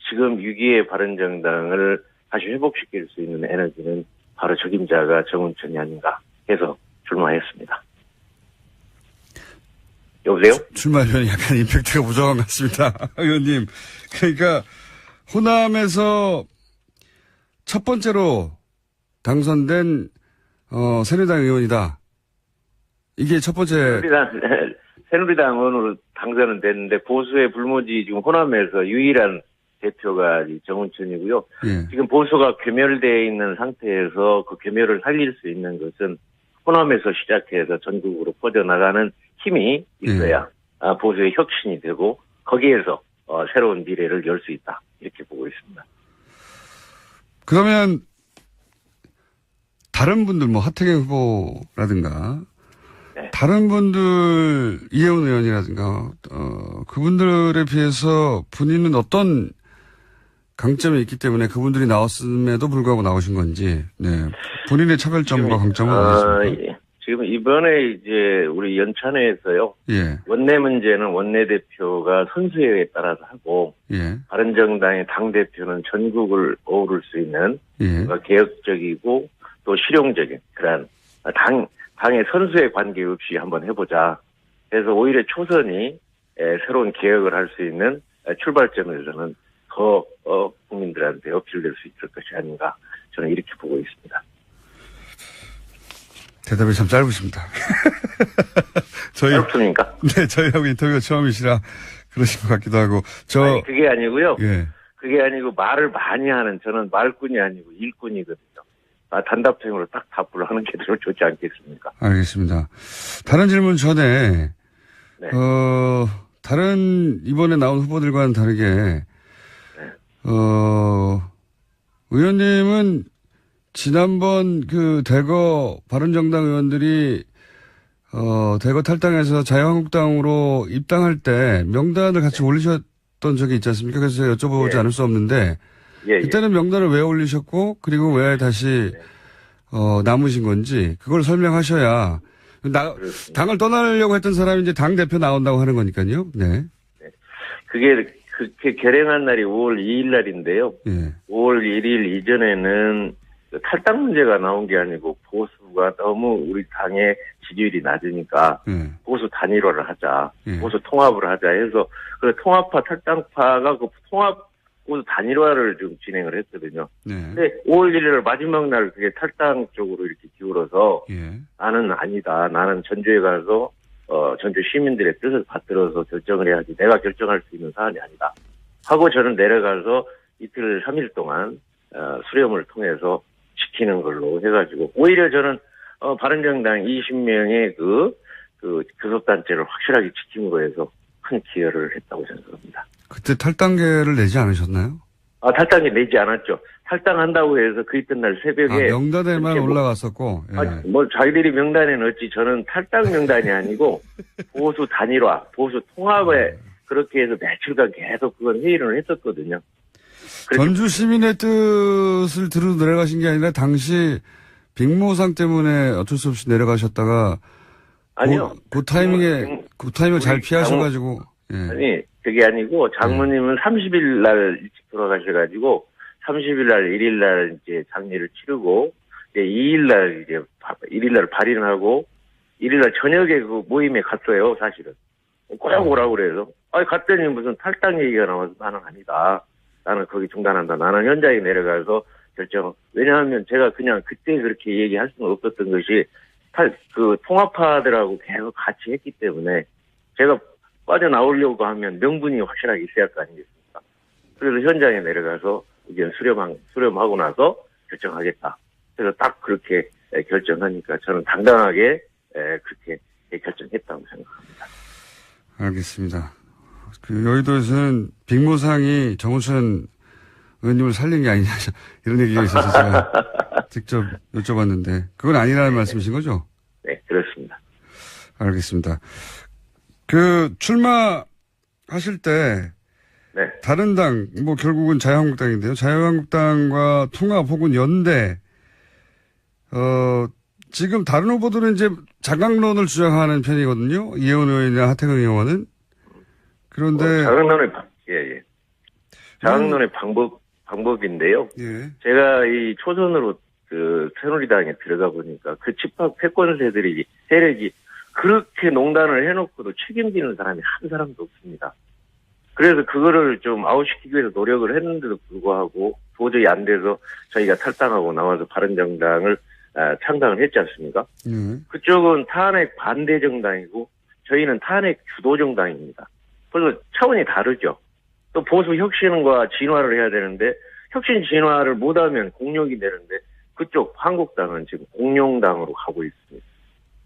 지금 위기의 바른정당을 다시 회복시킬 수 있는 에너지는 바로 적임자가 정운천이 아닌가 해서 출마했습니다. 여보세요? 출마변이 약간 임팩트가 부족한 것 같습니다. 의원님. 그러니까 호남에서 첫 번째로 당선된 새누리당 의원이다. 이게 첫 번째. 새누리당 의원으로 당선은 됐는데 보수의 불모지 지금 호남에서 유일한 대표가 이 정운천이고요. 예. 지금 보수가 괴멸되어 있는 상태에서 그 괴멸을 살릴 수 있는 것은 호남에서 시작해서 전국으로 퍼져나가는 힘이 있어야 보수의 혁신이 되고 거기에서 새로운 미래를 열 수 있다. 이렇게 보고 있습니다. 그러면 다른 분들 뭐 하태경 후보라든가 네. 다른 분들 이혜원 의원이라든가 그분들에 비해서 본인은 어떤 강점이 있기 때문에 그분들이 나왔음에도 불구하고 나오신 건지, 네. 본인의 차별점과 강점은 어디있습니까? 예. 지금 이번에 이제 우리 연찬회에서요. 예. 원내 문제는 원내대표가 선수회에 따라서 하고, 예. 바른정당의 당대표는 전국을 어우를 수 있는 예. 개혁적이고 또 실용적인 그런 당의 선수에 관계없이 한번 해보자. 그래서 오히려 초선이 새로운 개혁을 할 수 있는 출발점을 저는 더 국민들한테 어필될 수 있을 것이 아닌가 저는 이렇게 보고 있습니다. 대답이 참 짧으십니다. 짧습니까? 네, 저희하고 인터뷰가 처음이시라 그러신 것 같기도 하고. 아니, 그게 아니고요. 예. 그게 아니고 말을 많이 하는 저는 말꾼이 아니고 일꾼이거든요. 단답형으로 딱 답을 하는 게 더 좋지 않겠습니까? 알겠습니다. 다른 질문 전에, 네. 다른 이번에 나온 후보들과는 다르게, 의원님은 지난번 그 대거 바른정당 의원들이 대거 탈당해서 자유한국당으로 입당할 때 명단을 같이 올리셨던 적이 있지 않습니까? 그래서 제가 여쭤보지 않을 수 없는데 그때는 명단을 왜 올리셨고 그리고 왜 다시 남으신 건지 그걸 설명하셔야 당을 떠나려고 했던 사람이 이제 당 대표 나온다고 하는 거니까요. 네. 그게 그렇게 결행한 날이 5월 2일 날인데요. 예. 5월 1일 이전에는 탈당 문제가 나온 게 아니고 보수가 너무 우리 당의 지지율이 낮으니까 보수 단일화를 하자, 보수 통합을 하자 해서 그 통합파 탈당파가 그 통합 보수 단일화를 좀 진행을 했거든요. 네. 근데 5월 1일 마지막 날 그게 탈당 쪽으로 이렇게 기울어서 예. 나는 아니다. 나는 전주에 가서 전주 시민들의 뜻을 받들어서 결정을 해야지 내가 결정할 수 있는 사안이 아니다. 하고 저는 내려가서 이틀 3일 동안 수렴을 통해서 지키는 걸로 해가지고 오히려 저는 바른정당 20명의 그 교섭단체를 확실하게 지킴으로 해서 큰 기여를 했다고 생각합니다. 그때 탈당계를 내지 않으셨나요? 탈당이 내지 않았죠. 탈당한다고 해서 그 이튿날 새벽에 명단에만 올라갔었고. 예. 뭐 자기들이 명단에 넣었지 저는 탈당 명단이 아니고 보수 단일화, 보수 통합에 그렇게 해서 며칠간 계속 그건 회의를 했었거든요. 전주 시민의 뜻을 들어 내려가신 게 아니라 당시 빅모상 때문에 어쩔 수 없이 내려가셨다가 아니요. 그 타이밍을 잘 피하셔가지고. 예. 아니 그게 아니고 장모님은 30일 날 일찍 돌아가셔가지고 30일 날 1일 날 이제 장례를 치르고 이제 2일 날 이제 1일 날 발인을 하고 1일 날 저녁에 그 모임에 갔어요. 사실은 꼭 오라고 그래서 갔더니 무슨 탈당 얘기가 나와서 나는 아니다. 나는 거기 중단한다. 나는 현장에 내려가서 결정. 왜냐하면 제가 그냥 그때 그렇게 얘기할 수는 없었던 것이 그 통합파들하고 계속 같이 했기 때문에 제가 빠져나오려고 하면 명분이 확실하게 있어야 할 거 아니겠습니까? 그래서 현장에 내려가서 의견 수렴하고 나서 결정하겠다. 그래서 딱 그렇게 결정하니까 저는 당당하게 그렇게 결정했다고 생각합니다. 알겠습니다. 그 여의도에서는 빅모상이 정우천 의원님을 살린 게 아니냐 이런 얘기가 있어서 제가 직접 여쭤봤는데 그건 아니라는 말씀이신 거죠? 네, 그렇습니다. 알겠습니다. 그 출마하실 때 네. 다른 당 뭐 결국은 자유한국당인데요. 자유한국당과 통합 혹은 연대 지금 다른 후보들은 이제 자강론을 주장하는 편이거든요. 이혜원 의원이나 하태경 의원은. 그런데 자강론의 방법인데요. 예. 제가 이 초선으로 그 새누리당에 들어가 보니까 그 집합 패권 세력이 그렇게 농단을 해놓고도 책임지는 사람이 한 사람도 없습니다. 그래서 그거를 좀 아웃시키기 위해서 노력을 했는데도 불구하고 도저히 안 돼서 저희가 탈당하고 나와서 바른정당을 창당을 했지 않습니까? 그쪽은 탄핵 반대 정당이고 저희는 탄핵 주도 정당입니다. 그래서 차원이 다르죠. 또 보수 혁신과 진화를 해야 되는데 혁신 진화를 못하면 공룡이 되는데 그쪽 한국당은 지금 공룡당으로 가고 있습니다.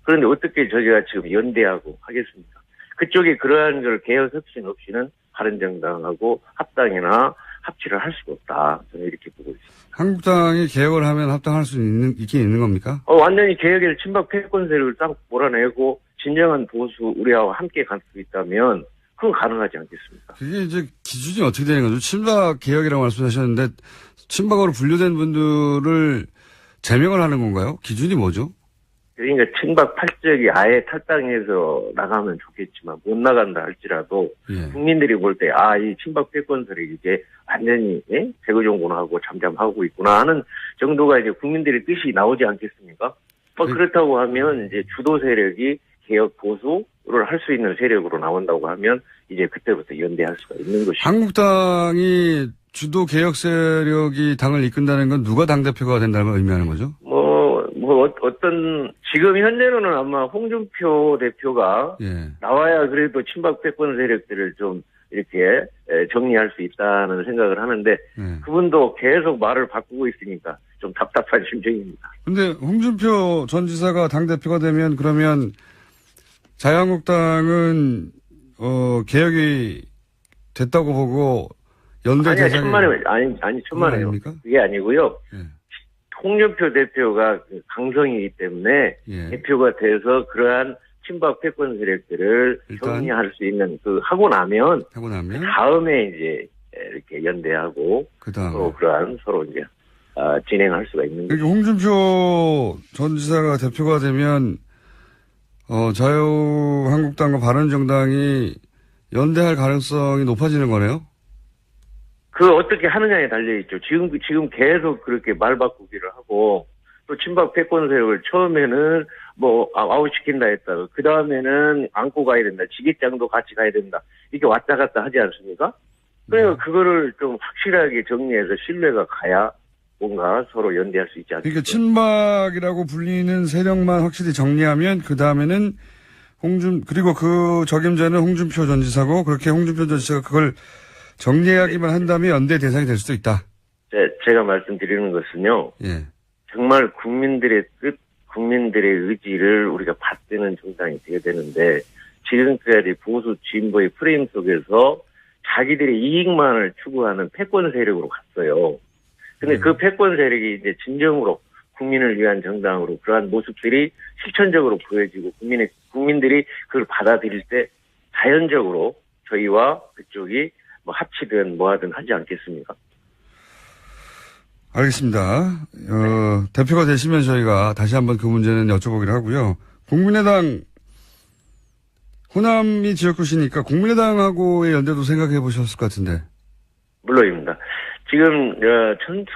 그런데 어떻게 저희가 지금 연대하고 하겠습니까? 그쪽이 그러한 걸 개혁 혁신 없이는 바른정당하고 합당이나 합치를 할 수가 없다. 저는 이렇게 보고 있습니다. 한국당이 개혁을 하면 합당할 수 있긴 있는 겁니까? 완전히 개혁의 친박 패권 세력을 딱 몰아내고 진정한 보수 우리하고 함께 갈 수 있다면 그건 가능하지 않겠습니까? 그게 이제 기준이 어떻게 되는 거죠? 친박 개혁이라고 말씀하셨는데 친박으로 분류된 분들을 제명을 하는 건가요? 기준이 뭐죠? 그러니까 친박 팔적이 아예 탈당해서 나가면 좋겠지만 못 나간다 할지라도 예. 국민들이 볼 때 이 친박 패권 세력이 이제 완전히 재거종군하고 잠잠하고 있구나 하는 정도가 이제 국민들의 뜻이 나오지 않겠습니까? 그렇다고 하면 이제 주도 세력이 개혁 보수를 할 수 있는 세력으로 나온다고 하면 이제 그때부터 연대할 수가 있는 것이죠. 한국당이 주도 개혁 세력이 당을 이끈다는 건 누가 당대표가 된다는 걸 의미하는 거죠? 지금 현재로는 아마 홍준표 대표가 예. 나와야 그래도 친박 패권 세력들을 좀 이렇게 정리할 수 있다는 생각을 하는데 예. 그분도 계속 말을 바꾸고 있으니까 좀 답답한 심정입니다. 근데 홍준표 전 지사가 당대표가 되면 그러면 자유한국당은 개혁이 됐다고 보고 연대 아니요, 대상에 천만에요. 아닙니까? 그게 아니고요. 예. 홍준표 대표가 강성이기 때문에 예. 대표가 돼서 그러한 친박 패권 세력들을 일단 정리할 수 있는 하고 나면 다음에 이제 이렇게 연대하고 그다음에 서로 이제 진행할 수가 있는 거죠. 그러니까 홍준표 전 지사가 대표가 되면 자유한국당과 바른정당이 연대할 가능성이 높아지는 거네요? 어떻게 하느냐에 달려있죠. 지금 계속 그렇게 말 바꾸기를 하고, 또 친박 패권 세력을 처음에는 아웃시킨다 했다가, 그 다음에는 안고 가야 된다. 지게장도 같이 가야 된다. 이렇게 왔다 갔다 하지 않습니까? 그러니까 그거를 좀 확실하게 정리해서 신뢰가 가야 뭔가 서로 연대할 수 있지 않습니까? 그러니까 친박이라고 불리는 세력만 확실히 정리하면, 그 다음에는 그리고 그 적임자는 홍준표 전 지사고, 그렇게 홍준표 전 지사가 그걸 정리하기만 한다면 연대 대상이 될 수도 있다. 제가 말씀드리는 것은요. 예. 정말 국민들의 뜻, 국민들의 의지를 우리가 받드는 정당이 되어야 되는데 지금까지 보수 진보의 프레임 속에서 자기들의 이익만을 추구하는 패권 세력으로 갔어요. 근데 그 패권 세력이 이제 진정으로 국민을 위한 정당으로 그러한 모습들이 실천적으로 보여지고 국민들이 그걸 받아들일 때 자연적으로 저희와 그쪽이 합치든 뭐하든 하지 않겠습니까? 알겠습니다. 대표가 되시면 저희가 다시 한번 그 문제는 여쭤보기로 하고요. 국민의당, 호남이 지역구시니까 국민의당하고의 연대도 생각해 보셨을 것 같은데. 물론입니다. 지금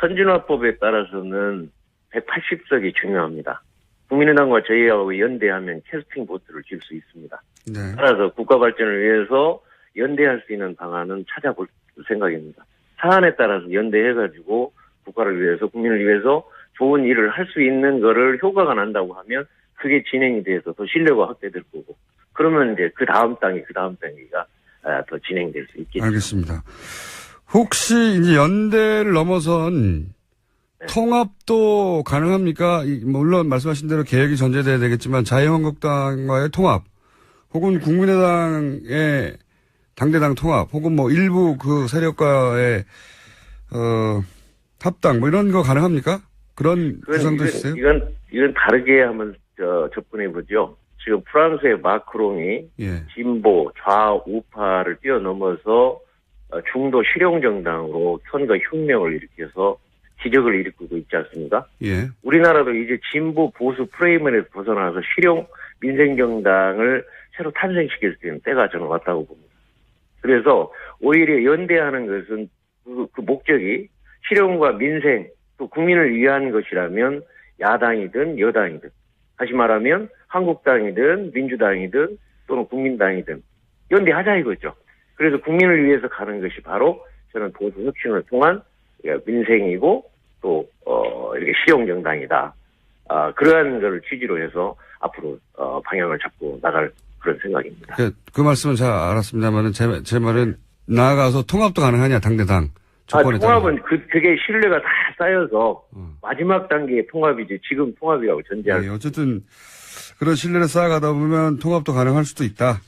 선진화법에 따라서는 180석이 중요합니다. 국민의당과 저희하고 연대하면 캐스팅 보트를 질 수 있습니다. 네. 따라서 국가 발전을 위해서 연대할 수 있는 방안은 찾아볼 생각입니다. 사안에 따라서 연대해가지고 국가를 위해서 국민을 위해서 좋은 일을 할 수 있는 거를 효과가 난다고 하면 그게 진행이 돼서 더 신뢰가 확대될 거고 그러면 이제 그 다음 단계가 더 진행될 수 있겠죠. 알겠습니다. 혹시 이제 연대를 넘어선 통합도 가능합니까? 물론 말씀하신 대로 개혁이 전제돼야 되겠지만 자유한국당과의 통합 혹은 국민의당의 당대당 통합 혹은 일부 그 세력과의 합당 이런 거 가능합니까? 그런 구상도 있어요? 이건 다르게 한번 접근해 보죠. 지금 프랑스의 마크롱이 예. 진보 좌우파를 뛰어넘어서 중도 실용 정당으로 선거 혁명을 일으켜서 기적을 일으키고 있지 않습니까? 예. 우리나라도 이제 진보 보수 프레임에서 벗어나서 실용 민생 정당을 새로 탄생시킬 수 있는 때가 저는 왔다고 봅니다. 그래서 오히려 연대하는 것은 그 목적이 실용과 민생 또 국민을 위한 것이라면 야당이든 여당이든 다시 말하면 한국당이든 민주당이든 또는 국민당이든 연대하자 이거죠. 그래서 국민을 위해서 가는 것이 바로 저는 보수 혁신을 통한 민생이고 또 이렇게 실용 정당이다. 그러한 걸 취지로 해서 앞으로 방향을 잡고 나갈 그런 생각입니다. 그 말씀은 잘 알았습니다만은 제 말은 나아가서 통합도 가능하냐, 당대당. 조건에 통합은 그게 신뢰가 다 쌓여서 마지막 단계의 통합이지 지금 통합이라고 전제할. 네, 어쨌든 그런 신뢰를 쌓아가다 보면 통합도 가능할 수도 있다.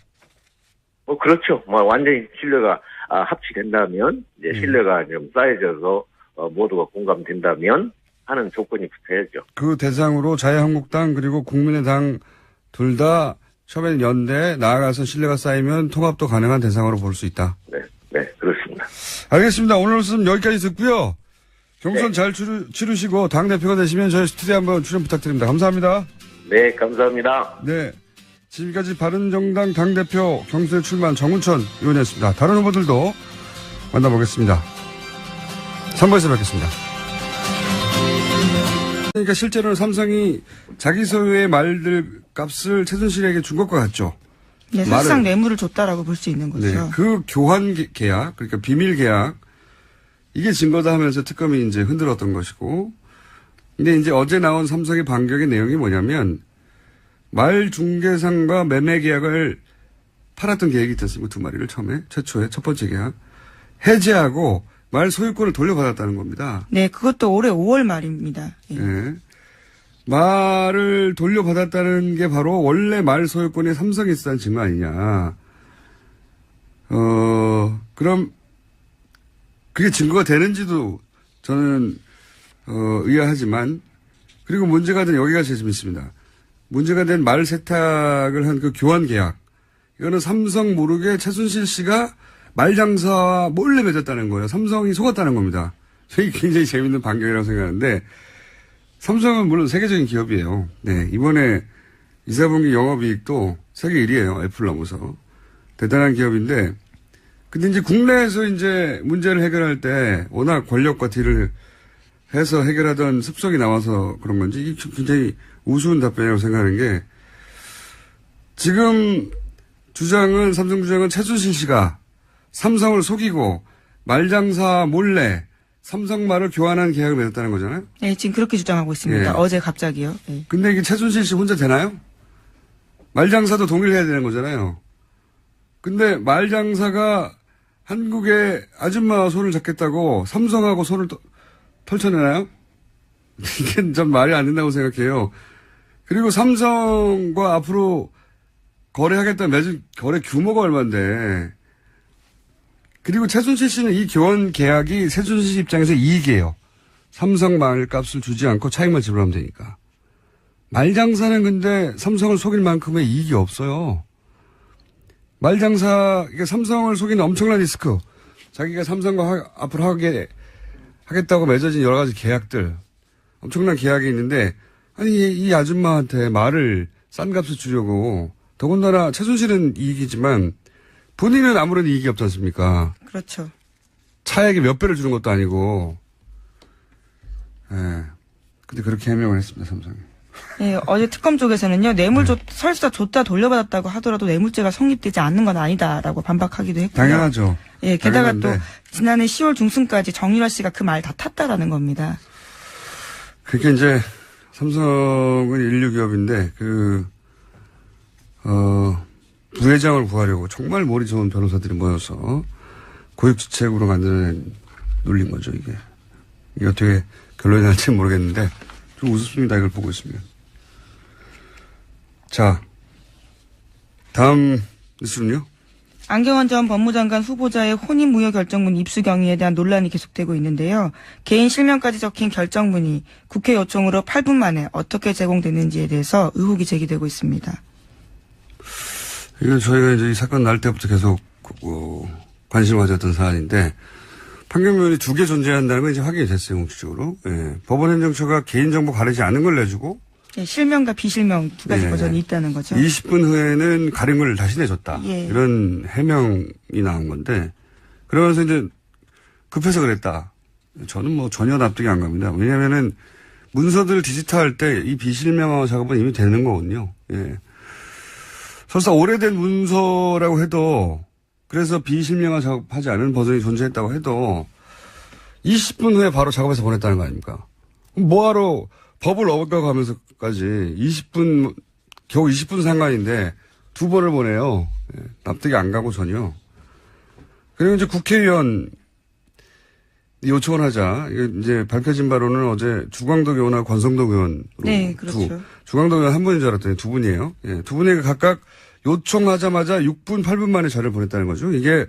그렇죠. 완전히 신뢰가 합치된다면 이제 신뢰가 좀 쌓여져서 모두가 공감된다면 하는 조건이 붙어야죠. 그 대상으로 자유한국당 그리고 국민의당 둘 다 처음에는 연대 나아가서 신뢰가 쌓이면 통합도 가능한 대상으로 볼 수 있다. 네, 그렇습니다. 알겠습니다. 오늘 말씀 여기까지 듣고요. 경선 네. 잘 치르시고 당대표가 되시면 저희 스튜디오에 한번 출연 부탁드립니다. 감사합니다. 네, 감사합니다. 네. 지금까지 바른정당 당대표 경선에 출마한 정운천 의원이었습니다. 다른 후보들도 만나보겠습니다. 3부에서 뵙겠습니다. 그러니까 실제로는 삼성이 자기 소유의 말들 값을 최순실에게 준 것과 같죠. 네, 사실상 뇌물을 줬다라고 볼 수 있는 거죠. 네, 그 교환 계약, 그러니까 비밀 계약, 이게 증거다 하면서 특검이 이제 흔들었던 것이고, 근데 이제 어제 나온 삼성의 반격의 내용이 뭐냐면, 말 중개상과 매매 계약을 팔았던 계획이 있지 않습니까? 두 마리를 최초에 첫 번째 계약. 해제하고 말 소유권을 돌려받았다는 겁니다. 네, 그것도 올해 5월 말입니다. 예. 네. 말을 돌려받았다는 게 바로 원래 말 소유권이 삼성에 있었다는 증거 아니냐. 그럼 그게 증거가 되는지도 저는 의아하지만, 그리고 문제가 된 여기가 제일 재밌습니다. 문제가 된 말 세탁을 한 그 교환 계약. 이거는 삼성 모르게 최순실 씨가 말 장사와 몰래 맺었다는 거예요. 삼성이 속았다는 겁니다. 저희 굉장히 재밌는 반격이라고 생각하는데, 삼성은 물론 세계적인 기업이에요. 네, 이번에 이사분기 영업이익도 세계 1위예요. 애플 넘어서. 대단한 기업인데, 근데 이제 국내에서 이제 문제를 해결할 때 워낙 권력과 딜을 해서 해결하던 습성이 나와서 그런 건지 이게 굉장히 우스운 답변이라고 생각하는 게, 지금 삼성 주장은 최순실 씨가 삼성을 속이고 말장사 몰래 삼성 말을 교환한 계약을 맺었다는 거잖아요. 네, 지금 그렇게 주장하고 있습니다. 예. 어제 갑자기요. 네. 근데 이게 최순실 씨 혼자 되나요? 말장사도 동의를 해야 되는 거잖아요. 근데 말장사가 한국의 아줌마 손을 잡겠다고 삼성하고 손을 펼쳐내나요? 이게 좀 말이 안 된다고 생각해요. 그리고 삼성과 앞으로 거래하겠다는 맺은 거래 규모가 얼마인데, 그리고 최순실 씨는 이 교환 계약이 최순실 씨 입장에서 이익이에요. 삼성 말값을 주지 않고 차익만 지불하면 되니까. 말장사는 근데 삼성을 속일 만큼의 이익이 없어요. 말장사, 그러니까 삼성을 속이는 엄청난 리스크. 자기가 삼성과 앞으로 하겠다고 맺어진 여러 가지 계약들. 엄청난 계약이 있는데, 아니, 이 아줌마한테 말을 싼 값을 주려고, 더군다나 최순실은 이익이지만 본인은 아무런 이익이 없지 않습니까? 그렇죠. 차액의 몇 배를 주는 것도 아니고. 예. 근데 그렇게 해명을 했습니다, 삼성이. 네, 어제 특검 쪽에서는요, 설사 줬다 돌려받았다고 하더라도 뇌물죄가 성립되지 않는 건 아니다라고 반박하기도 했고요. 당연하죠. 예, 게다가 당연한데. 또 지난해 10월 중순까지 정유라 씨가 그 말 다 탔다라는 겁니다. 그게 이제 삼성은 인류 기업인데 부회장을 구하려고 정말 머리 좋은 변호사들이 모여서 고육지책으로 만들어낸 놀린 거죠, 이게. 이게 어떻게 결론이 날지 모르겠는데 좀 우습습니다, 이걸 보고 있으면. 자, 다음 뉴스는요? 안경원 전 법무장관 후보자의 혼인무효 결정문 입수 경위에 대한 논란이 계속되고 있는데요. 개인 실명까지 적힌 결정문이 국회 요청으로 8분 만에 어떻게 제공됐는지에 대해서 의혹이 제기되고 있습니다. 이건 저희가 이제 이 사건 날 때부터 계속 관심을 가졌던 사안인데, 판결문이 2개 존재한다는 건 이제 확인이 됐어요, 공식적으로. 예. 법원행정처가 개인정보 가리지 않은 걸 내주고, 예, 실명과 비실명 두 가지 예. 버전이 있다는 거죠. 20분 후에는 가린 걸 다시 내줬다. 예. 이런 해명이 나온 건데, 그러면서 이제 급해서 그랬다. 저는 뭐 전혀 납득이 안 갑니다. 왜냐면은 문서들 디지털할 때 이 비실명화 작업은 이미 되는 거거든요. 예. 설사 오래된 문서라고 해도, 그래서 비실명화 작업하지 않은 버전이 존재했다고 해도 20분 후에 바로 작업해서 보냈다는 거 아닙니까? 뭐하러 법을 어겨가면서까지 20분, 겨우 20분 상관인데 2번을 보내요. 납득이 안 가고 전혀. 그리고 이제 국회의원 요청을 하자. 이제 밝혀진 바로는 어제 주광덕 의원하고 권성동 의원. 네, 그렇죠. 주광덕 의원 한 분인 줄 알았더니 두 분이에요. 예, 두 분에게 각각 요청하자마자 6분, 8분 만에 자료를 보냈다는 거죠. 이게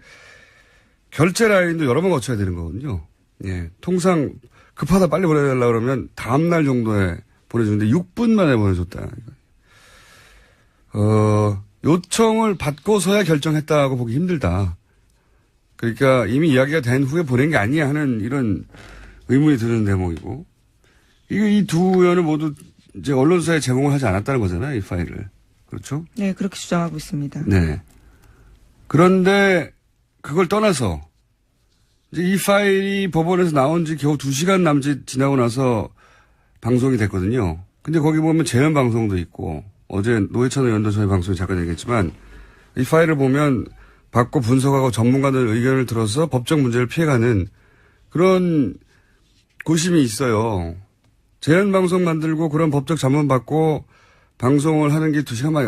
결제 라인도 여러 번 거쳐야 되는 거거든요. 예, 통상 급하다 빨리 보내달라 그러면 다음날 정도에 보내주는데 6분 만에 보내줬다. 요청을 받고서야 결정했다고 보기 힘들다. 그러니까 이미 이야기가 된 후에 보낸 게 아니야 하는 이런 의문이 드는 대목이고. 이 두 의원을 모두 이제 언론사에 제공을 하지 않았다는 거잖아요, 이 파일을. 그렇죠? 네, 그렇게 주장하고 있습니다. 네. 그런데 그걸 떠나서 이제 이 파일이 법원에서 나온 지 겨우 2시간 남짓 지나고 나서 방송이 됐거든요. 근데 거기 보면 재연 방송도 있고 어제 노회찬 의원도 저희 방송에 잠깐 얘기했지만 이 파일을 보면 받고 분석하고 전문가들 의견을 들어서 법적 문제를 피해가는 그런 고심이 있어요. 재연 방송 만들고 그런 법적 자문 받고 방송을 하는 게 2시간 만에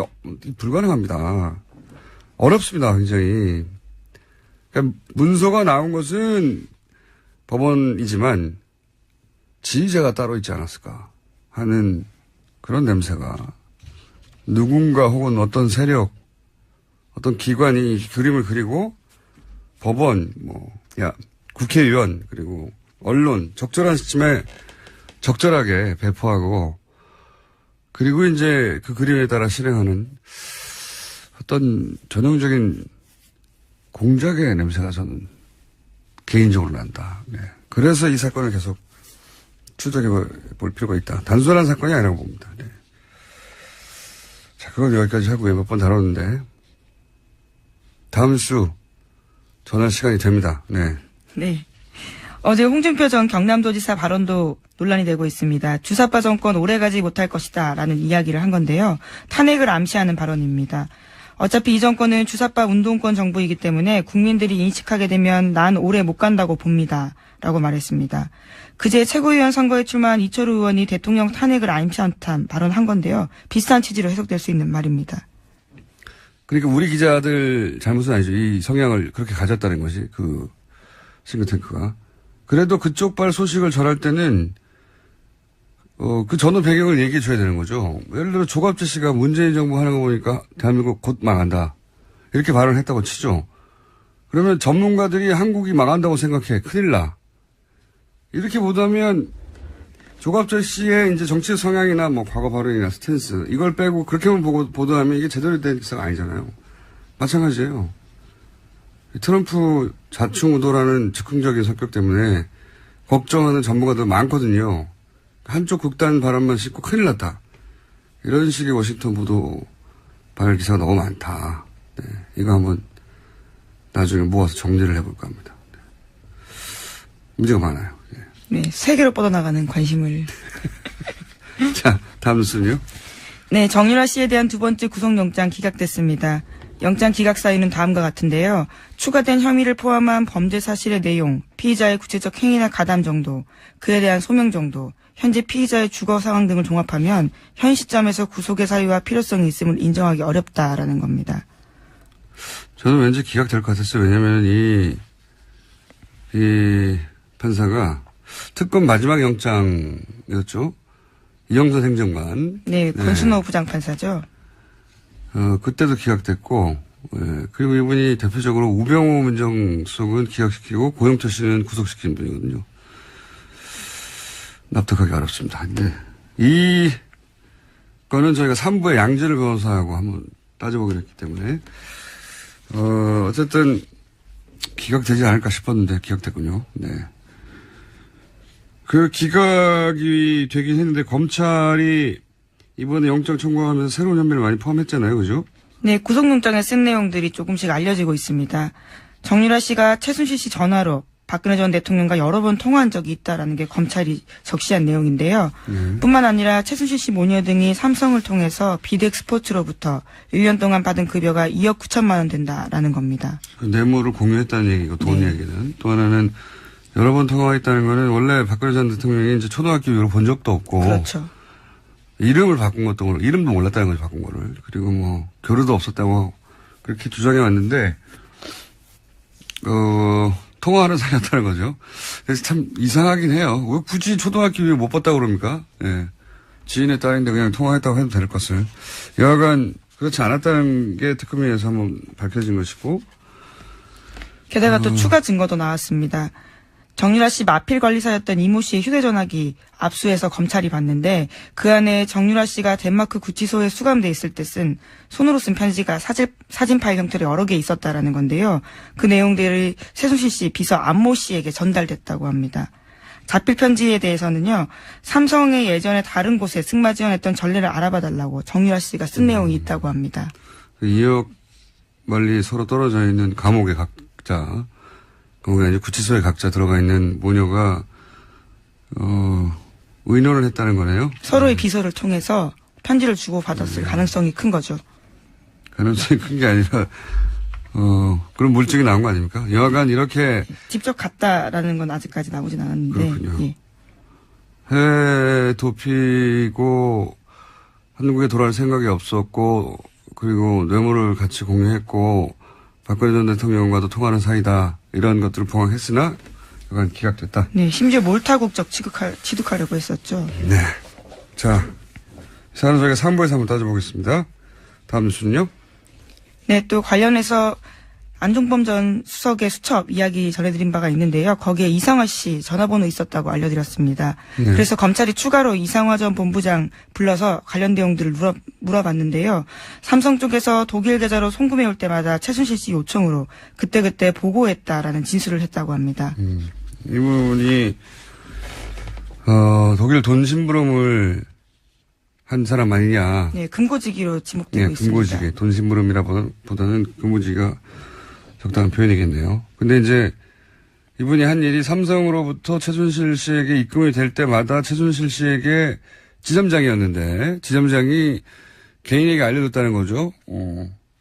불가능합니다. 어렵습니다, 굉장히. 그러니까 문서가 나온 것은 법원이지만 지휘자가 따로 있지 않았을까 하는 그런 냄새가 누군가 혹은 어떤 세력, 어떤 기관이 그림을 그리고 법원, 국회의원, 그리고 언론, 적절한 시점에 적절하게 배포하고 그리고 이제 그 그림에 따라 실행하는 어떤 전형적인 공작의 냄새가 저는 개인적으로 난다. 네. 그래서 이 사건을 계속 추적해 볼 필요가 있다. 단순한 사건이 아니라고 봅니다. 네. 자, 그건 여기까지 하고요. 몇 번 다뤘는데. 다음 주 전할 시간이 됩니다. 네. 네. 어제 홍준표 전 경남도지사 발언도 논란이 되고 있습니다. 주사파 정권 오래가지 못할 것이다 라는 이야기를 한 건데요. 탄핵을 암시하는 발언입니다. 어차피 이 정권은 주사파 운동권 정부이기 때문에 국민들이 인식하게 되면 난 오래 못 간다고 봅니다. 라고 말했습니다. 그제 최고위원 선거에 출마한 이철우 의원이 대통령 탄핵을 암시한 듯한 발언한 건데요. 비슷한 취지로 해석될 수 있는 말입니다. 그러니까 우리 기자들 잘못은 아니죠. 이 성향을 그렇게 가졌다는 것이 그 싱크탱크가. 그래도 그쪽 발 소식을 전할 때는 그 전후 배경을 얘기해 줘야 되는 거죠. 예를 들어 조갑재 씨가 문재인 정부 하는 거 보니까 대한민국 곧 망한다. 이렇게 발언을 했다고 치죠. 그러면 전문가들이 한국이 망한다고 생각해. 큰일 나. 이렇게 보다면 조갑재 씨의 이제 정치 성향이나 뭐 과거 발언이나 스탠스 이걸 빼고 그렇게만 보도하면 이게 제대로 된 기사가 아니잖아요. 마찬가지예요. 트럼프 좌충우돌하는 즉흥적인 성격 때문에 걱정하는 전문가들 많거든요. 한쪽 극단 발언만 싣고 큰일 났다. 이런 식의 워싱턴 보도 발열 기사가 너무 많다. 네, 이거 한번 나중에 모아서 정리를 해볼까 합니다. 네. 문제가 많아요. 네, 세계로 뻗어나가는 관심을. 자, 다음 뉴스는요? 네, 정유라 씨에 대한 두 번째 구속영장 기각됐습니다. 영장 기각 사유는 다음과 같은데요. 추가된 혐의를 포함한 범죄 사실의 내용, 피의자의 구체적 행위나 가담 정도, 그에 대한 소명 정도, 현재 피의자의 주거 상황 등을 종합하면 현 시점에서 구속의 사유와 필요성이 있음을 인정하기 어렵다라는 겁니다. 저는 왠지 기각될 것 같았어요. 왜냐하면 이 판사가 특검 마지막 영장이었죠. 이영선 행정관. 네, 권순호 부장판사죠. 그때도 기각됐고, 그리고 이분이 대표적으로 우병우 민정수석은 기각시키고 고영철 씨는 구속시킨 분이거든요. 납득하기 어렵습니다. 근데 이 거는 저희가 3부에 양재를 변호사하고 한번 따져보기로 했기 때문에, 어쨌든 기각되지 않을까 싶었는데 기각됐군요. 네. 그 기각이 되긴 했는데 검찰이 이번에 영장 청구하면서 새로운 혐의를 많이 포함했잖아요. 그죠? 네, 구속영장에 쓴 내용들이 조금씩 알려지고 있습니다. 정유라 씨가 최순실 씨 전화로 박근혜 전 대통령과 여러 번 통화한 적이 있다라는 게 검찰이 적시한 내용인데요. 뿐만 아니라 최순실 씨 모녀 등이 삼성을 통해서 비덱 스포츠로부터 1년 동안 받은 급여가 2억 9천만 원 된다라는 겁니다. 그 뇌물을 공유했다는 얘기고 돈 얘기는. 또 하나는 여러 번 통화했다는 거는 원래 박근혜 전 대통령이 이제 초등학교 이후로 본 적도 없고. 그렇죠. 이름을 바꾼 것도 모르고, 이름도 몰랐다는 거지, 바꾼 거를. 그리고 뭐, 교류도 없었다고 그렇게 주장해 왔는데, 통화하는 사이였다는 거죠. 그래서 참 이상하긴 해요. 왜 굳이 초등학교 위에 못 봤다고 그럽니까? 예. 지인의 딸인데 그냥 통화했다고 해도 될 것을. 여하간 그렇지 않았다는 게 특검에 의해서 한번 밝혀진 것이고. 게다가 또 추가 증거도 나왔습니다. 정유라 씨 마필 관리사였던 이모 씨의 휴대전화기 압수해서 검찰이 봤는데 그 안에 정유라 씨가 덴마크 구치소에 수감돼 있을 때 손으로 쓴 편지가 사진 파일 형태로 여러 개 있었다라는 건데요. 그 내용들이 최순실 씨 비서 안모 씨에게 전달됐다고 합니다. 자필 편지에 대해서는요. 삼성의 예전에 다른 곳에 승마 지원했던 전례를 알아봐달라고 정유라 씨가 쓴 내용이 있다고 합니다. 2억 멀리 서로 떨어져 있는 감옥에 각자, 거기 이제 구치소에 각자 들어가 있는 모녀가 의논을 했다는 거네요. 서로의 비서를 통해서 편지를 주고 받았을 가능성이 큰 거죠. 가능성이 큰 게 아니라 그런 물증이 나온 거 아닙니까? 여하간 이렇게 직접 갔다라는 건 아직까지 나오진 않았는데. 그렇군요. 예. 해외 도피고 한국에 돌아올 생각이 없었고 그리고 뇌물을 같이 공유했고 박근혜 전 대통령과도 통하는 사이다. 이런 것들을 봉합했으나 약간 기각됐다. 네, 심지어 몰타국적 취득하려고 했었죠. 네. 자, 이 사안은 저희가 3부에서 한번 따져보겠습니다. 다음 뉴스는요? 네, 또 관련해서 안종범 전 수석의 수첩 이야기 전해드린 바가 있는데요. 거기에 이상화 씨 전화번호 있었다고 알려드렸습니다. 네. 그래서 검찰이 추가로 이상화 전 본부장 불러서 관련 내용들을 물어봤는데요. 삼성 쪽에서 독일 계좌로 송금해 올 때마다 최순실 씨 요청으로 그때그때 보고했다라는 진술을 했다고 합니다. 이분이 독일 돈 심부름을 한 사람 아니냐. 네, 금고지기로 지목되고 있습니다. 금고지기. 돈 심부름이라보다는 금고지기가 적당한 표현이겠네요. 근데 이제 이분이 한 일이 삼성으로부터 최순실 씨에게 입금이 될 때마다 최순실 씨에게 지점장이었는데 지점장이 개인에게 알려줬다는 거죠.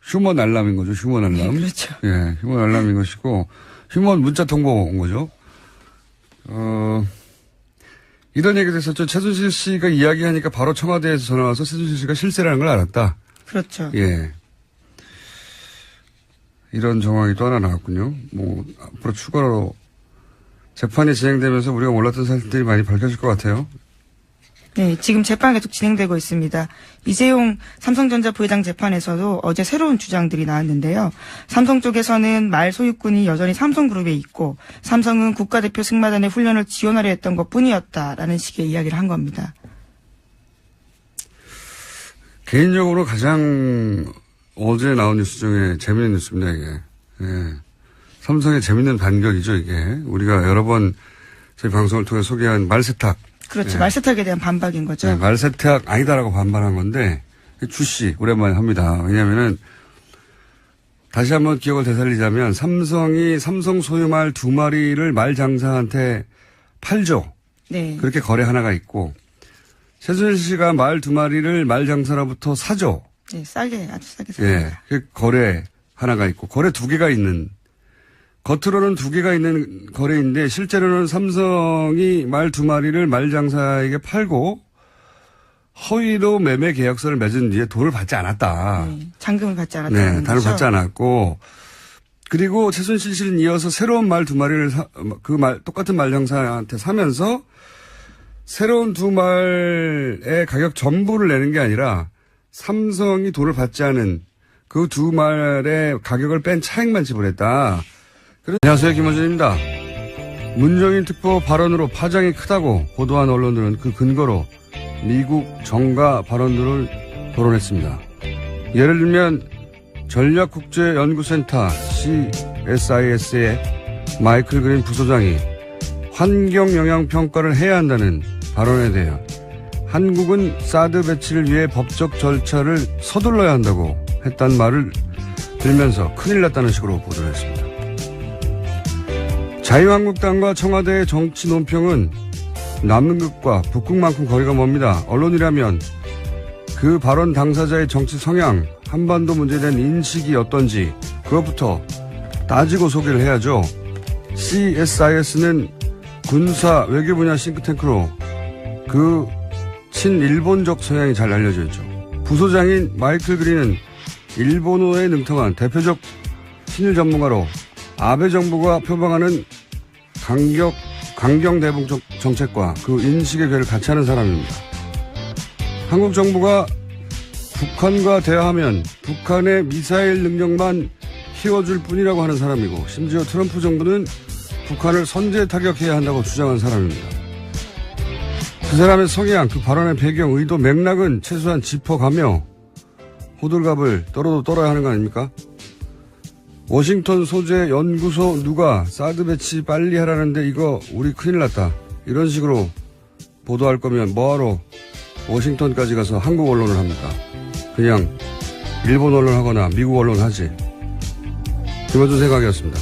휴먼 알람인 거죠. 휴먼 알람. 네, 그렇죠. 예, 휴먼 알람인 것이고 휴먼 문자 통보 온 거죠. 이런 얘기도 있었죠. 최순실 씨가 이야기하니까 바로 청와대에서 전화 와서 최순실 씨가 실세라는 걸 알았다. 그렇죠. 예. 이런 정황이 또 하나 나왔군요. 뭐, 앞으로 추가로 재판이 진행되면서 우리가 몰랐던 사실들이 많이 밝혀질 것 같아요. 네, 지금 재판 계속 진행되고 있습니다. 이재용 삼성전자 부회장 재판에서도 어제 새로운 주장들이 나왔는데요. 삼성 쪽에서는 말 소유권이 여전히 삼성그룹에 있고 삼성은 국가대표 승마단의 훈련을 지원하려 했던 것뿐이었다라는 식의 이야기를 한 겁니다. 개인적으로 가장 어제 나온 뉴스 중에 재밌는 뉴스입니다, 이게. 예. 삼성의 재밌는 반격이죠, 이게. 우리가 여러 번 저희 방송을 통해 소개한 말세탁. 그렇죠. 예. 말세탁에 대한 반박인 거죠. 네, 말세탁 아니다라고 반발한 건데, 주씨, 오랜만에 합니다. 왜냐면은, 다시 한번 기억을 되살리자면, 삼성이 삼성 소유 말 2마리를 말장사한테 팔죠. 네. 그렇게 거래 하나가 있고, 최순실 씨가 말 2마리를 말장사로부터 사죠. 네, 싸게, 아주 싸게 예. 삽니다. 그 거래 하나가 있고, 거래 2개가 있는, 겉으로는 2개가 있는 거래인데, 실제로는 삼성이 말 2마리를 말장사에게 팔고, 허위로 매매 계약서를 맺은 뒤에 돈을 받지 않았다. 네, 잔금을 받지 않았다는 네, 거죠. 단을 받지 않았고, 그리고 최순실 씨는 이어서 새로운 말 2마리를 똑같은 말장사한테 사면서, 새로운 2말의 가격 전부를 내는 게 아니라, 삼성이 돈을 받지 않은 그 2말의 가격을 뺀 차액만 지불했다. 안녕하세요, 김원준입니다. 문정인 특보 발언으로 파장이 크다고 보도한 언론들은 그 근거로 미국 정가 발언들을 거론했습니다. 예를 들면 전략국제연구센터 CSIS의 마이클 그린 부소장이 환경영향평가를 해야 한다는 발언에 대해 한국은 사드 배치를 위해 법적 절차를 서둘러야 한다고 했단 말을 들면서 큰일 났다는 식으로 보도를 했습니다. 자유한국당과 청와대의 정치 논평은 남극과 북극만큼 거리가 멉니다. 언론이라면 그 발언 당사자의 정치 성향, 한반도 문제에 대한 인식이 어떤지 그것부터 따지고 소개를 해야죠. CSIS는 군사 외교 분야 싱크탱크로 그 친일본적 성향이 잘 알려져 있죠. 부소장인 마이클 그린은 일본어에 능통한 대표적 친일 전문가로 아베 정부가 표방하는 강경 대북 정책과 그 인식의 궤를 같이 하는 사람입니다. 한국 정부가 북한과 대화하면 북한의 미사일 능력만 키워줄 뿐이라고 하는 사람이고, 심지어 트럼프 정부는 북한을 선제 타격해야 한다고 주장한 사람입니다. 그 사람의 성향, 그 발언의 배경, 의도, 맥락은 최소한 짚어가며 호들갑을 떨어야 하는 거 아닙니까? 워싱턴 소재 연구소 누가 사드 배치 빨리 하라는데 이거 우리 큰일 났다, 이런 식으로 보도할 거면 뭐하러 워싱턴까지 가서 한국 언론을 합니까? 그냥 일본 언론 하거나 미국 언론 하지. 김어준 생각이었습니다.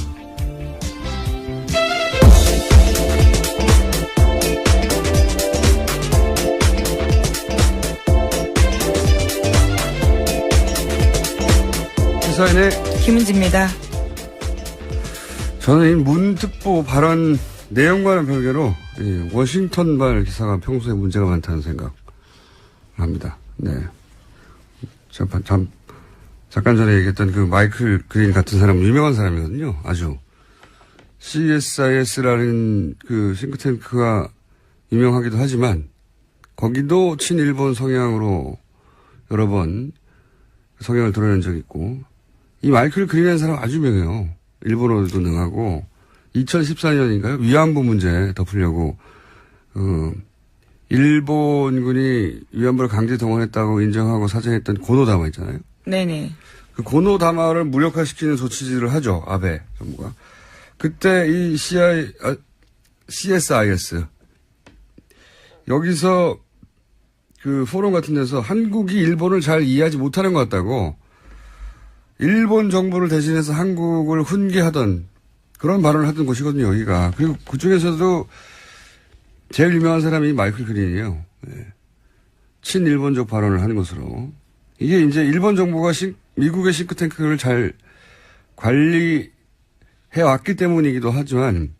시사인의 김은지입니다. 저는 이 문특보 발언 내용과는 별개로 이 워싱턴발 기사가 평소에 문제가 많다는 생각 합니다. 네. 잠깐 전에 얘기했던 그 마이클 그린 같은 사람, 유명한 사람이거든요. 아주. CSIS라는 그 싱크탱크가 유명하기도 하지만, 거기도 친일본 성향으로 여러 번 성향을 드러낸 적이 있고, 이 마이클 그린이라는 사람 아주 유명해요. 일본어도 능하고, 2014년인가요? 위안부 문제 덮으려고, 일본군이 위안부를 강제 동원했다고 인정하고 사죄했던 고노다마 있잖아요. 네네. 그 고노다마를 무력화시키는 조치들을 하죠, 아베 정부가. 그때 이 CSIS 여기서 그 포럼 같은 데서 한국이 일본을 잘 이해하지 못하는 것 같다고 일본 정부를 대신해서 한국을 훈계하던 그런 발언을 하던 곳이거든요, 여기가. 그리고 그 중에서도 제일 유명한 사람이 마이클 그린이에요. 네. 친일본적 발언을 하는 것으로. 이게 이제 일본 정부가 미국의 싱크탱크를 잘 관리해 왔기 때문이기도 하지만,